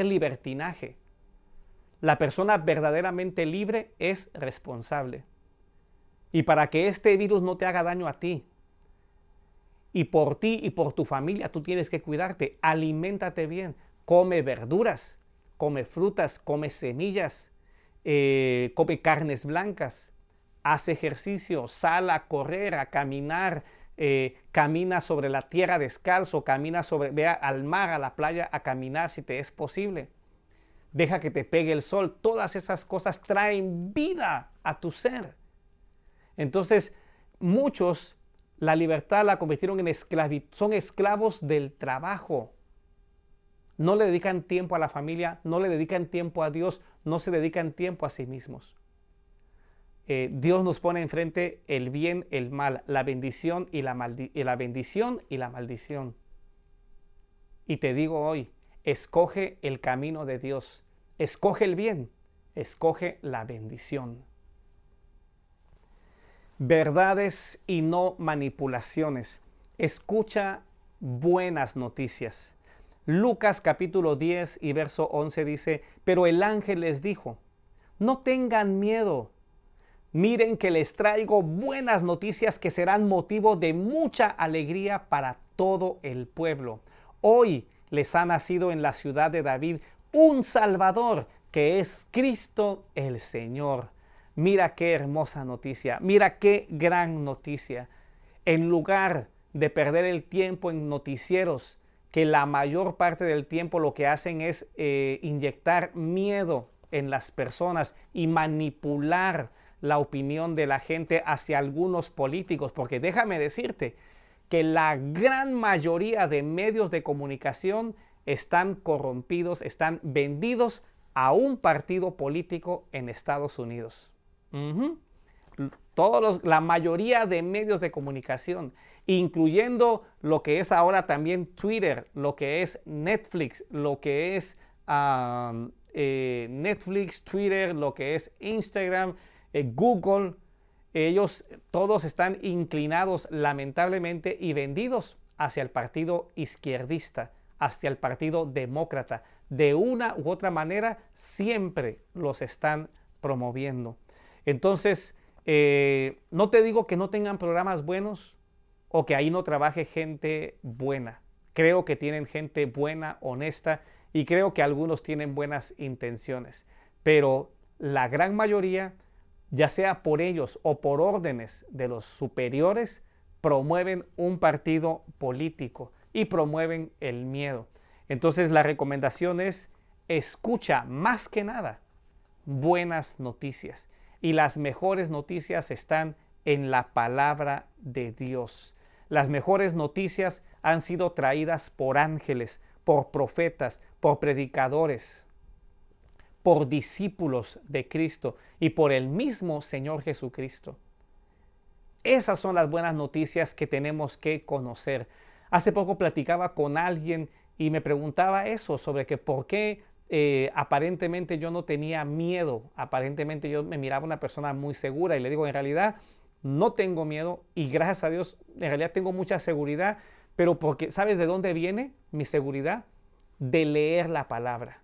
libertinaje. La persona verdaderamente libre es responsable. Y para que este virus no te haga daño a ti, y por ti y por tu familia, tú tienes que cuidarte, aliméntate bien, come verduras, come frutas, come semillas, come carnes blancas, haz ejercicio, sal a correr, a caminar, camina sobre la tierra descalzo, ve al mar, a la playa a caminar si te es posible. Deja que te pegue el sol. Todas esas cosas traen vida a tu ser. Entonces, muchos la libertad la convirtieron en esclavitud, son esclavos del trabajo. No le dedican tiempo a la familia, no le dedican tiempo a Dios, no se dedican tiempo a sí mismos. Dios nos pone enfrente el bien, el mal, la bendición y la maldición. Y te digo hoy, escoge el camino de Dios, escoge el bien, escoge la bendición. Verdades y no manipulaciones. Escucha buenas noticias. Lucas capítulo 10 y verso 11 dice, pero el ángel les dijo, no tengan miedo. Miren que les traigo buenas noticias que serán motivo de mucha alegría para todo el pueblo. Hoy les ha nacido en la ciudad de David un Salvador, que es Cristo el Señor. Mira qué hermosa noticia, mira qué gran noticia. En lugar de perder el tiempo en noticieros, que la mayor parte del tiempo lo que hacen es inyectar miedo en las personas y manipular la opinión de la gente hacia algunos políticos, porque déjame decirte que la gran mayoría de medios de comunicación están corrompidos, están vendidos a un partido político en Estados Unidos. La mayoría de medios de comunicación, incluyendo lo que es ahora también Twitter, lo que es Netflix, lo que es Netflix, Twitter, lo que es Instagram, Google, ellos todos están inclinados lamentablemente y vendidos hacia el partido izquierdista, hacia el partido demócrata. De una u otra manera siempre los están promoviendo. Entonces, no te digo que no tengan programas buenos o que ahí no trabaje gente buena. Creo que tienen gente buena, honesta, y creo que algunos tienen buenas intenciones. Pero la gran mayoría, ya sea por ellos o por órdenes de los superiores, promueven un partido político y promueven el miedo. Entonces, la recomendación es, escucha más que nada buenas noticias. Y las mejores noticias están en la palabra de Dios. Las mejores noticias han sido traídas por ángeles, por profetas, por predicadores, por discípulos de Cristo y por el mismo Señor Jesucristo. Esas son las buenas noticias que tenemos que conocer. Hace poco platicaba con alguien y me preguntaba eso, sobre que por qué aparentemente yo no tenía miedo, aparentemente yo me miraba una persona muy segura, y le digo, en realidad no tengo miedo y gracias a Dios en realidad tengo mucha seguridad, pero porque ¿sabes de dónde viene mi seguridad? De leer la palabra,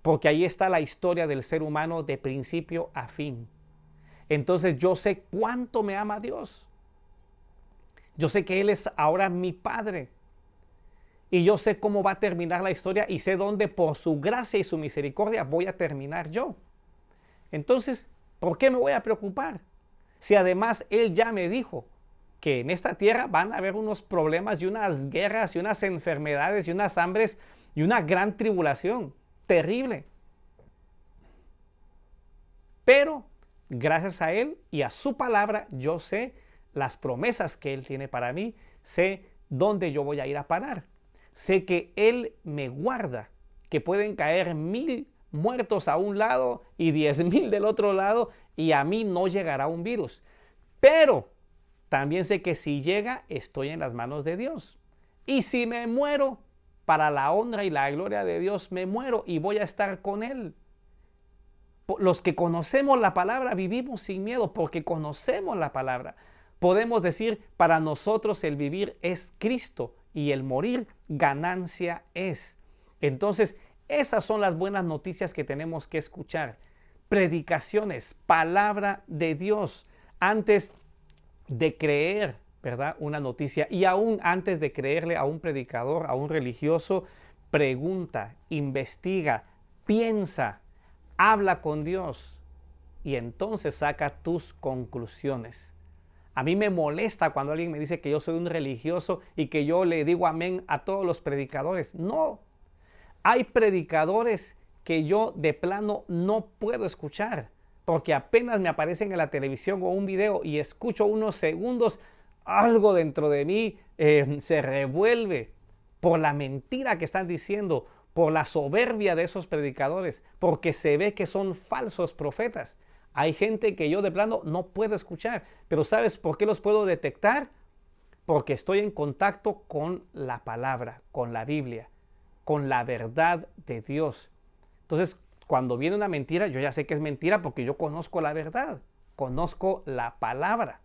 porque ahí está la historia del ser humano de principio a fin. Entonces yo sé cuánto me ama Dios, yo sé que Él es ahora mi Padre. Y yo sé cómo va a terminar la historia y sé dónde por su gracia y su misericordia voy a terminar yo. Entonces, ¿por qué me voy a preocupar? Si además Él ya me dijo que en esta tierra van a haber unos problemas y unas guerras y unas enfermedades y unas hambres y una gran tribulación, terrible. Pero gracias a Él y a su palabra, yo sé las promesas que Él tiene para mí, sé dónde yo voy a ir a parar. Sé que Él me guarda, que pueden caer 1000 muertos a un lado y 10,000 del otro lado y a mí no llegará un virus. Pero también sé que si llega, estoy en las manos de Dios. Y si me muero, para la honra y la gloria de Dios, me muero y voy a estar con Él. Los que conocemos la palabra vivimos sin miedo porque conocemos la palabra. Podemos decir, para nosotros el vivir es Cristo y el morir ganancia es. Entonces, esas son las buenas noticias que tenemos que escuchar. Predicaciones, palabra de Dios, antes de creer, ¿verdad? Una noticia. Y aún antes de creerle a un predicador, a un religioso, pregunta, investiga, piensa, habla con Dios y entonces saca tus conclusiones. A mí me molesta cuando alguien me dice que yo soy un religioso y que yo le digo amén a todos los predicadores. No, hay predicadores que yo de plano no puedo escuchar porque apenas me aparecen en la televisión o un video y escucho unos segundos, algo dentro de mí se revuelve por la mentira que están diciendo, por la soberbia de esos predicadores, porque se ve que son falsos profetas. Hay gente que yo de plano no puedo escuchar, pero ¿sabes por qué los puedo detectar? Porque estoy en contacto con la palabra, con la Biblia, con la verdad de Dios. Entonces, cuando viene una mentira, yo ya sé que es mentira porque yo conozco la verdad, conozco la palabra.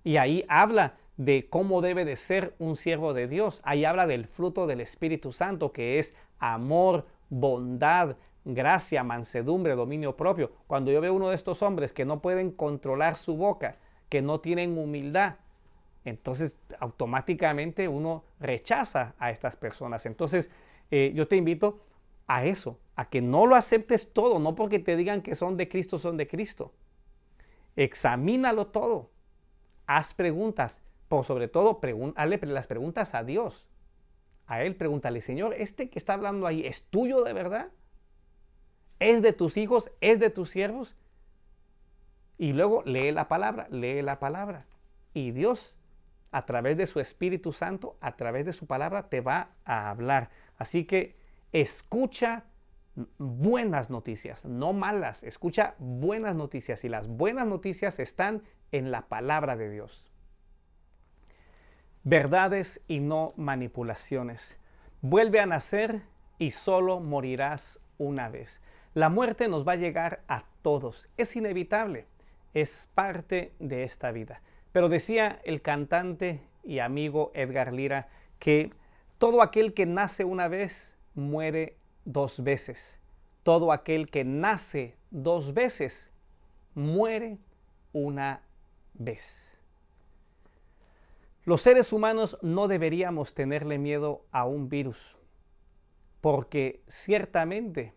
Y ahí habla de cómo debe de ser un siervo de Dios. Ahí habla del fruto del Espíritu Santo, que es amor, bondad, gracia, mansedumbre, dominio propio. Cuando yo veo uno de estos hombres que no pueden controlar su boca, que no tienen humildad, entonces automáticamente uno rechaza a estas personas. Entonces yo te invito a eso, a que no lo aceptes todo, no porque te digan que son de Cristo, son de Cristo. Examínalo todo. Haz preguntas, por sobre todo hazle las preguntas a Dios. A Él pregúntale, Señor, ¿este que está hablando ahí es tuyo de verdad? ¿Es de tus hijos? ¿Es de tus siervos? Y luego lee la palabra. Y Dios, a través de su Espíritu Santo, a través de su palabra, te va a hablar. Así que escucha buenas noticias, no malas. Escucha buenas noticias y las buenas noticias están en la palabra de Dios. Verdades y no manipulaciones. Vuelve a nacer y solo morirás una vez. La muerte nos va a llegar a todos. Es inevitable. Es parte de esta vida. Pero decía el cantante y amigo Edgar Lira que todo aquel que nace una vez muere 2 veces. Todo aquel que nace 2 veces muere una vez. Los seres humanos no deberíamos tenerle miedo a un virus, porque ciertamente,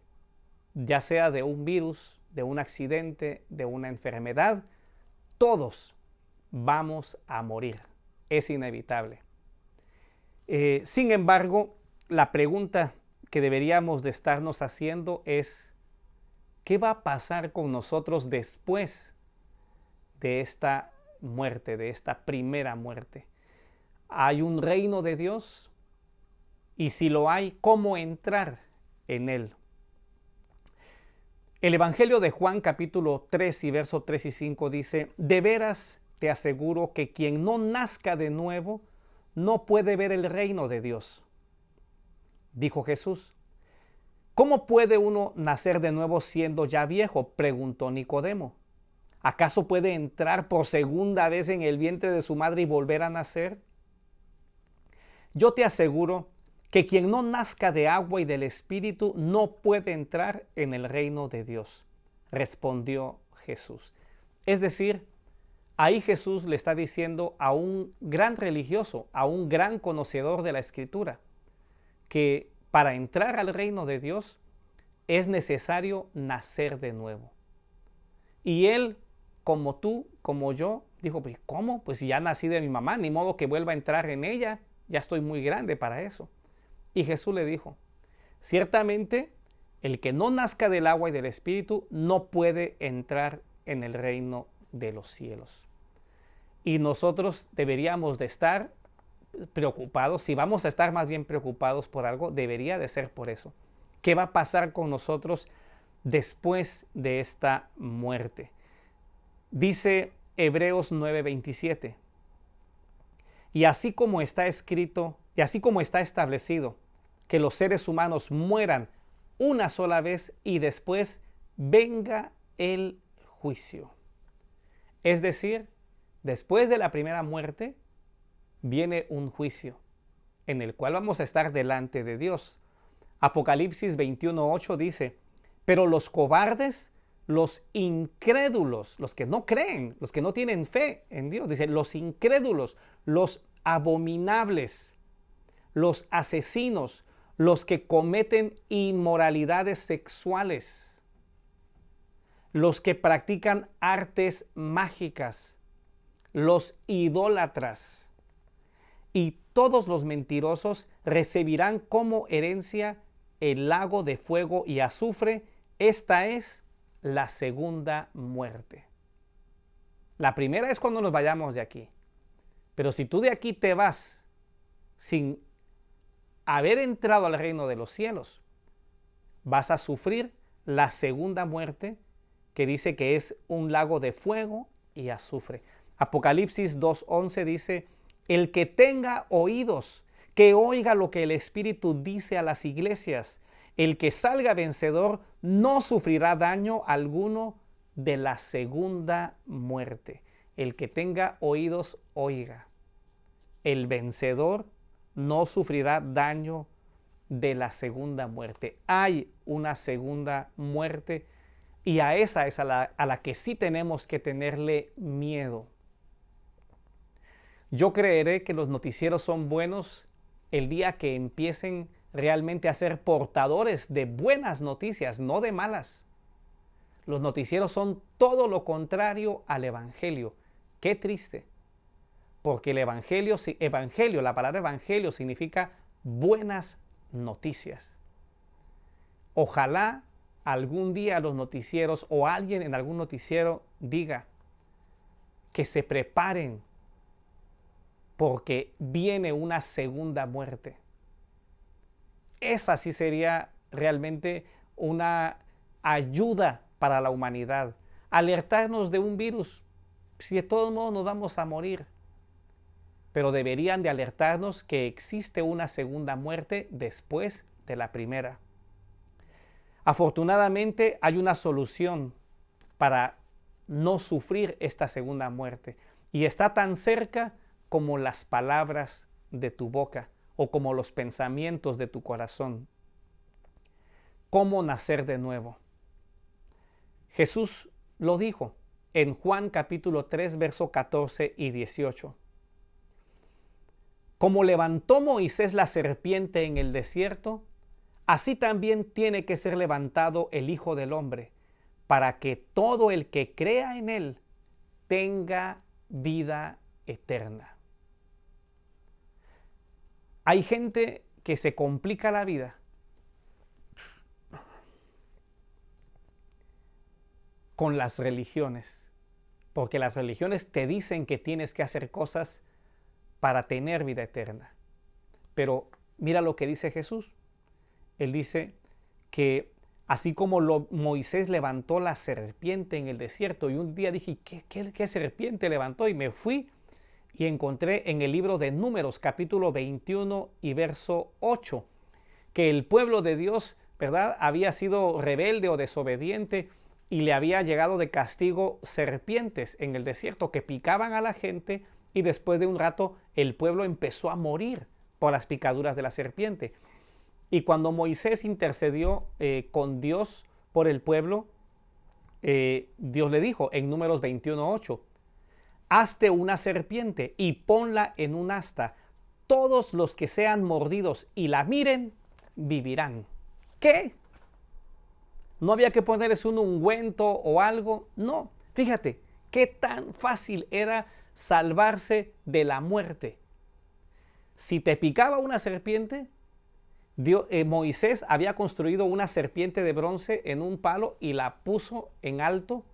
ya sea de un virus, de un accidente, de una enfermedad, todos vamos a morir. Es inevitable. Sin embargo, la pregunta que deberíamos de estarnos haciendo es, ¿qué va a pasar con nosotros después de esta muerte, de esta primera muerte? ¿Hay un reino de Dios? Y si lo hay, ¿cómo entrar en él? El Evangelio de Juan capítulo 3 y verso 3 y 5 dice, de veras te aseguro que quien no nazca de nuevo no puede ver el reino de Dios. Dijo Jesús. ¿Cómo puede uno nacer de nuevo siendo ya viejo?, preguntó Nicodemo. ¿Acaso puede entrar por segunda vez en el vientre de su madre y volver a nacer? Yo te aseguro que quien no nazca de agua y del Espíritu no puede entrar en el reino de Dios, respondió Jesús. Es decir, ahí Jesús le está diciendo a un gran religioso, a un gran conocedor de la Escritura, que para entrar al reino de Dios es necesario nacer de nuevo. Y él, como tú, como yo, dijo, pues ¿cómo? Pues si ya nací de mi mamá, ni modo que vuelva a entrar en ella, ya estoy muy grande para eso. Y Jesús le dijo, Ciertamente, el que no nazca del agua y del Espíritu no puede entrar en el reino de los cielos. Y nosotros deberíamos de estar preocupados, si vamos a estar más bien preocupados por algo, debería de ser por eso. ¿Qué va a pasar con nosotros después de esta muerte? Dice Hebreos 9:27, y así como está escrito, y así como está establecido, que los seres humanos mueran una sola vez y después venga el juicio. Es decir, después de la primera muerte viene un juicio en el cual vamos a estar delante de Dios. Apocalipsis 21:8 dice, pero los cobardes, los incrédulos, los que no creen, los que no tienen fe en Dios, dice, los incrédulos, los abominables, los asesinos, los que cometen inmoralidades sexuales, los que practican artes mágicas, los idólatras y todos los mentirosos recibirán como herencia el lago de fuego y azufre. Esta es la segunda muerte. La primera es cuando nos vayamos de aquí. Pero si tú de aquí te vas sin haber entrado al reino de los cielos, vas a sufrir la segunda muerte, que dice que es un lago de fuego y azufre. Apocalipsis 2:11 dice, el que tenga oídos, que oiga lo que el Espíritu dice a las iglesias. El que salga vencedor no sufrirá daño alguno de la segunda muerte. El que tenga oídos, oiga. El vencedor no sufrirá daño de la segunda muerte. Hay una segunda muerte y a esa es a la que sí tenemos que tenerle miedo. Yo creeré que los noticieros son buenos el día que empiecen realmente a ser portadores de buenas noticias, no de malas. Los noticieros son todo lo contrario al Evangelio. Qué triste, porque el Evangelio, la palabra Evangelio significa buenas noticias. Ojalá algún día los noticieros o alguien en algún noticiero diga que se preparen porque viene una segunda muerte. Esa sí sería realmente una ayuda para la humanidad. Alertarnos de un virus, si de todos modos nos vamos a morir. Pero deberían de alertarnos que existe una segunda muerte después de la primera. Afortunadamente hay una solución para no sufrir esta segunda muerte. Y está tan cerca como las palabras de tu boca o como los pensamientos de tu corazón. ¿Cómo nacer de nuevo? Jesús lo dijo en Juan capítulo 3, verso 14 y 18. Como levantó Moisés la serpiente en el desierto, así también tiene que ser levantado el Hijo del Hombre, para que todo el que crea en él tenga vida eterna. Hay gente que se complica la vida con las religiones, porque las religiones te dicen que tienes que hacer cosas para tener vida eterna. Pero mira lo que dice Jesús. Él dice que así como Moisés levantó la serpiente en el desierto, y un día dije, ¿qué serpiente levantó? Y me fui y encontré en el libro de Números, capítulo 21 y verso 8, que el pueblo de Dios, ¿verdad?, había sido rebelde o desobediente y le había llegado de castigo serpientes en el desierto que picaban a la gente, y después de un rato el pueblo empezó a morir por las picaduras de la serpiente. Y cuando Moisés intercedió con Dios por el pueblo, Dios le dijo en Números 21:8, hazte una serpiente y ponla en un asta. Todos los que sean mordidos y la miren, vivirán. ¿Qué? ¿No había que ponerles un ungüento o algo? No. Fíjate, qué tan fácil era salvarse de la muerte. Si te picaba una serpiente, Moisés había construido una serpiente de bronce en un palo y la puso en alto.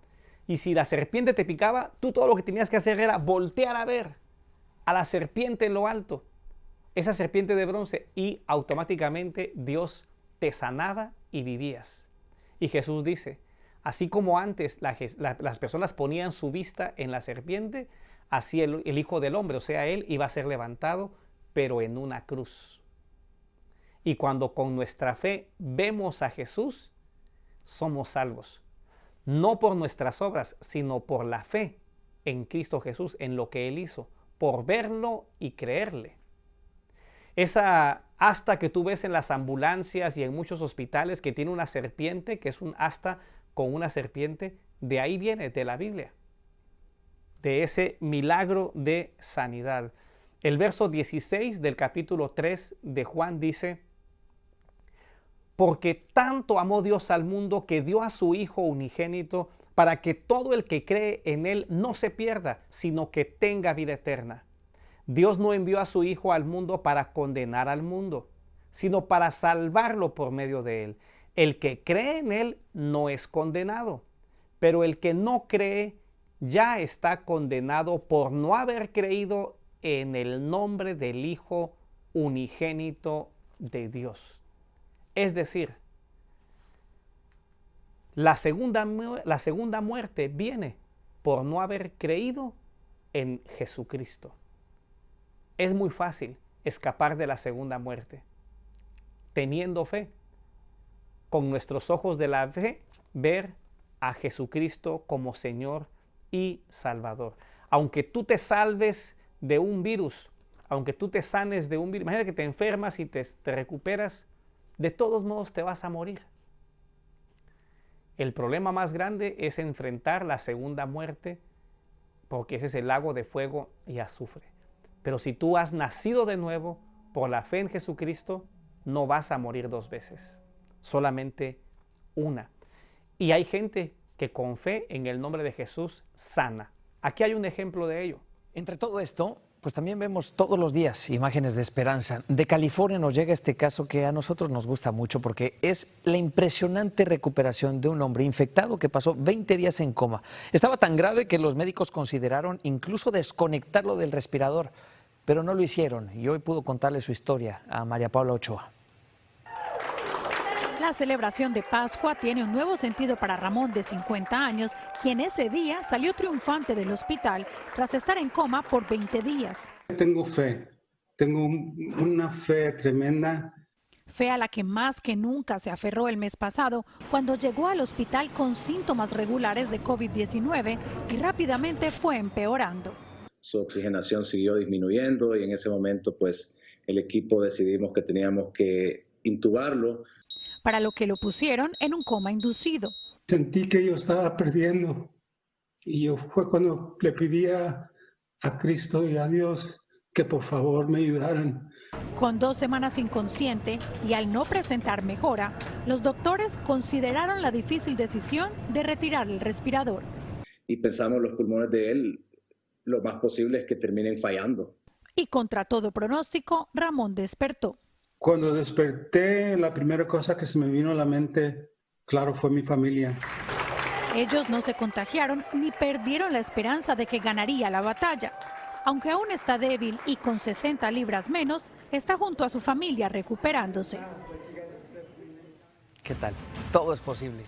Y si la serpiente te picaba, tú todo lo que tenías que hacer era voltear a ver a la serpiente en lo alto, esa serpiente de bronce, y automáticamente Dios te sanaba y vivías. Y Jesús dice, así como antes las personas ponían su vista en la serpiente, así el Hijo del Hombre, o sea, Él iba a ser levantado, pero en una cruz. Y cuando con nuestra fe vemos a Jesús, somos salvos. No por nuestras obras, sino por la fe en Cristo Jesús, en lo que Él hizo, por verlo y creerle. Esa asta que tú ves en las ambulancias y en muchos hospitales que tiene una serpiente, que es un asta con una serpiente, de ahí viene, de la Biblia, de ese milagro de sanidad. El verso 16 del capítulo 3 de Juan dice, porque tanto amó Dios al mundo que dio a su Hijo unigénito para que todo el que cree en Él no se pierda, sino que tenga vida eterna. Dios no envió a su Hijo al mundo para condenar al mundo, sino para salvarlo por medio de Él. El que cree en Él no es condenado, pero el que no cree ya está condenado por no haber creído en el nombre del Hijo unigénito de Dios. Es decir, la segunda muerte viene por no haber creído en Jesucristo. Es muy fácil escapar de la segunda muerte, teniendo fe. Con nuestros ojos de la fe, ver a Jesucristo como Señor y Salvador. Aunque tú te salves de un virus, aunque tú te sanes de un virus, imagínate que te enfermas y te recuperas, de todos modos te vas a morir. El problema más grande es enfrentar la segunda muerte, porque ese es el lago de fuego y azufre. Pero si tú has nacido de nuevo por la fe en Jesucristo, no vas a morir dos veces, solamente una. Y hay gente que con fe en el nombre de Jesús sana. Aquí hay un ejemplo de ello. Entre todo esto, pues también vemos todos los días imágenes de esperanza. De California nos llega este caso que a nosotros nos gusta mucho porque es la impresionante recuperación de un hombre infectado que pasó 20 días en coma. Estaba tan grave que los médicos consideraron incluso desconectarlo del respirador, pero no lo hicieron y hoy pudo contarle su historia a María Paula Ochoa. La celebración de Pascua tiene un nuevo sentido para Ramón, de 50 años, quien ese día salió triunfante del hospital tras estar en coma por 20 días. Tengo fe, tengo una fe tremenda. Fe a la que más que nunca se aferró el mes pasado cuando llegó al hospital con síntomas regulares de COVID-19 y rápidamente fue empeorando. Su oxigenación siguió disminuyendo y en ese momento pues el equipo decidimos que teníamos que intubarlo. Para lo que lo pusieron en un coma inducido. Sentí que yo estaba perdiendo y fue cuando le pedí a Cristo y a Dios que por favor me ayudaran. Con 2 semanas inconsciente y al no presentar mejora, los doctores consideraron la difícil decisión de retirar el respirador. Y pensamos los pulmones de él, lo más posible es que terminen fallando. Y contra todo pronóstico, Ramón despertó. Cuando desperté, la primera cosa que se me vino a la mente, claro, fue mi familia. Ellos no se contagiaron ni perdieron la esperanza de que ganaría la batalla. Aunque aún está débil y con 60 libras menos, está junto a su familia recuperándose. ¿Qué tal? Todo es posible.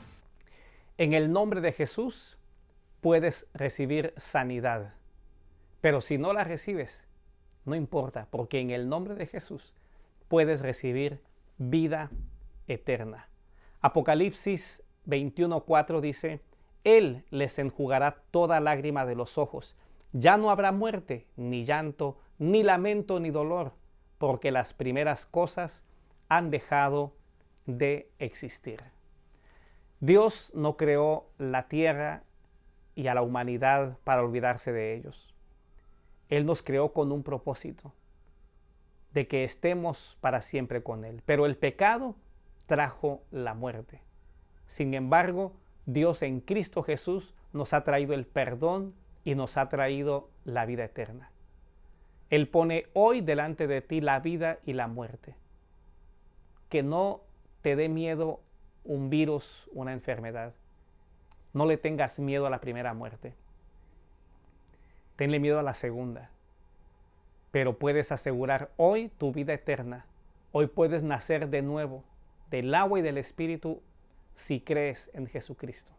En el nombre de Jesús puedes recibir sanidad. Pero si no la recibes, no importa, porque en el nombre de Jesús puedes recibir vida eterna. Apocalipsis 21:4 dice, Él les enjugará toda lágrima de los ojos. Ya no habrá muerte, ni llanto, ni lamento, ni dolor, porque las primeras cosas han dejado de existir. Dios no creó la tierra y a la humanidad para olvidarse de ellos. Él nos creó con un propósito, de que estemos para siempre con Él. Pero el pecado trajo la muerte. Sin embargo, Dios en Cristo Jesús nos ha traído el perdón y nos ha traído la vida eterna. Él pone hoy delante de ti la vida y la muerte. que no te dé miedo un virus, una enfermedad. No le tengas miedo a la primera muerte. Tenle miedo a la segunda. Pero puedes asegurar hoy tu vida eterna. Hoy puedes nacer de nuevo, del agua y del Espíritu, si crees en Jesucristo.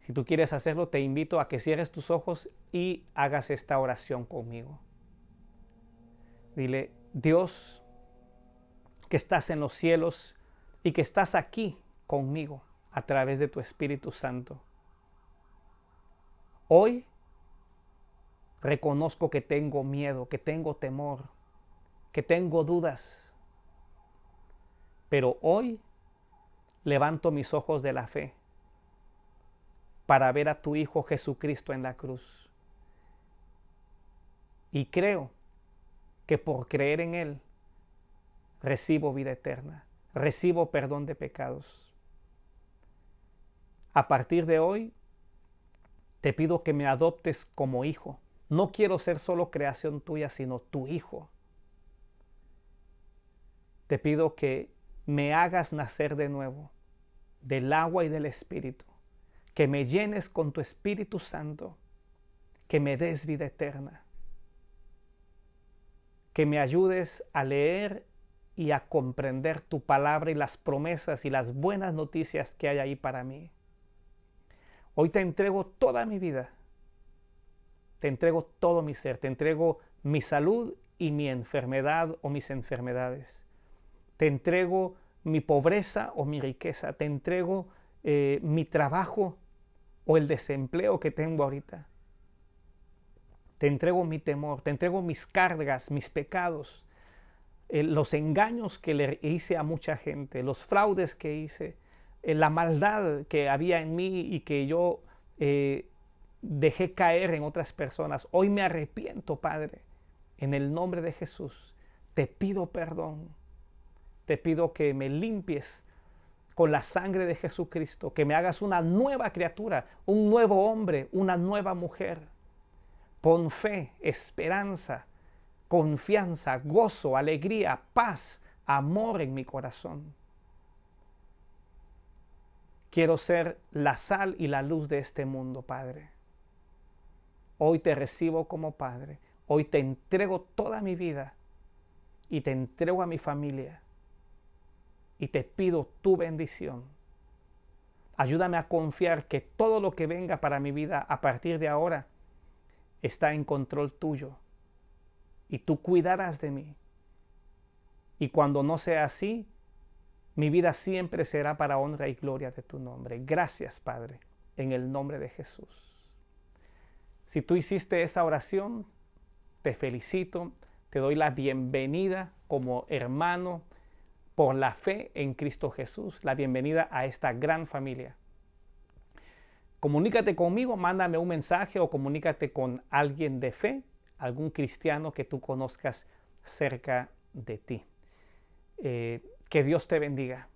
Si tú quieres hacerlo, te invito a que cierres tus ojos y hagas esta oración conmigo. Dile: Dios, que estás en los cielos y que estás aquí conmigo a través de tu Espíritu Santo. Hoy reconozco que tengo miedo, que tengo temor, que tengo dudas. Pero hoy levanto mis ojos de la fe para ver a tu Hijo Jesucristo en la cruz. Y creo que por creer en Él recibo vida eterna, recibo perdón de pecados. A partir de hoy te pido que me adoptes como hijo. No quiero ser solo creación tuya, sino tu hijo. Te pido que me hagas nacer de nuevo del agua y del Espíritu, que me llenes con tu Espíritu Santo, que me des vida eterna, que me ayudes a leer y a comprender tu palabra y las promesas y las buenas noticias que hay ahí para mí. Hoy te entrego toda mi vida, te entrego todo mi ser, te entrego mi salud y mi enfermedad o mis enfermedades. Te entrego mi pobreza o mi riqueza, te entrego mi trabajo o el desempleo que tengo ahorita. Te entrego mi temor, te entrego mis cargas, mis pecados, los engaños que le hice a mucha gente, los fraudes que hice, la maldad que había en mí y que yo dejé caer en otras personas. Hoy me arrepiento, Padre, en el nombre de Jesús. Te pido perdón. Te pido que me limpies con la sangre de Jesucristo, que me hagas una nueva criatura, un nuevo hombre, una nueva mujer. Pon fe, esperanza, confianza, gozo, alegría, paz, amor en mi corazón. Quiero ser la sal y la luz de este mundo, Padre. Hoy te recibo como Padre. Hoy te entrego toda mi vida y te entrego a mi familia. Y te pido tu bendición. Ayúdame a confiar que todo lo que venga para mi vida a partir de ahora está en control tuyo. Y tú cuidarás de mí. Y cuando no sea así, mi vida siempre será para honra y gloria de tu nombre. Gracias, Padre, en el nombre de Jesús. Si tú hiciste esa oración, te felicito, te doy la bienvenida como hermano por la fe en Cristo Jesús, la bienvenida a esta gran familia. Comunícate conmigo, mándame un mensaje o comunícate con alguien de fe, algún cristiano que tú conozcas cerca de ti. Que Dios te bendiga.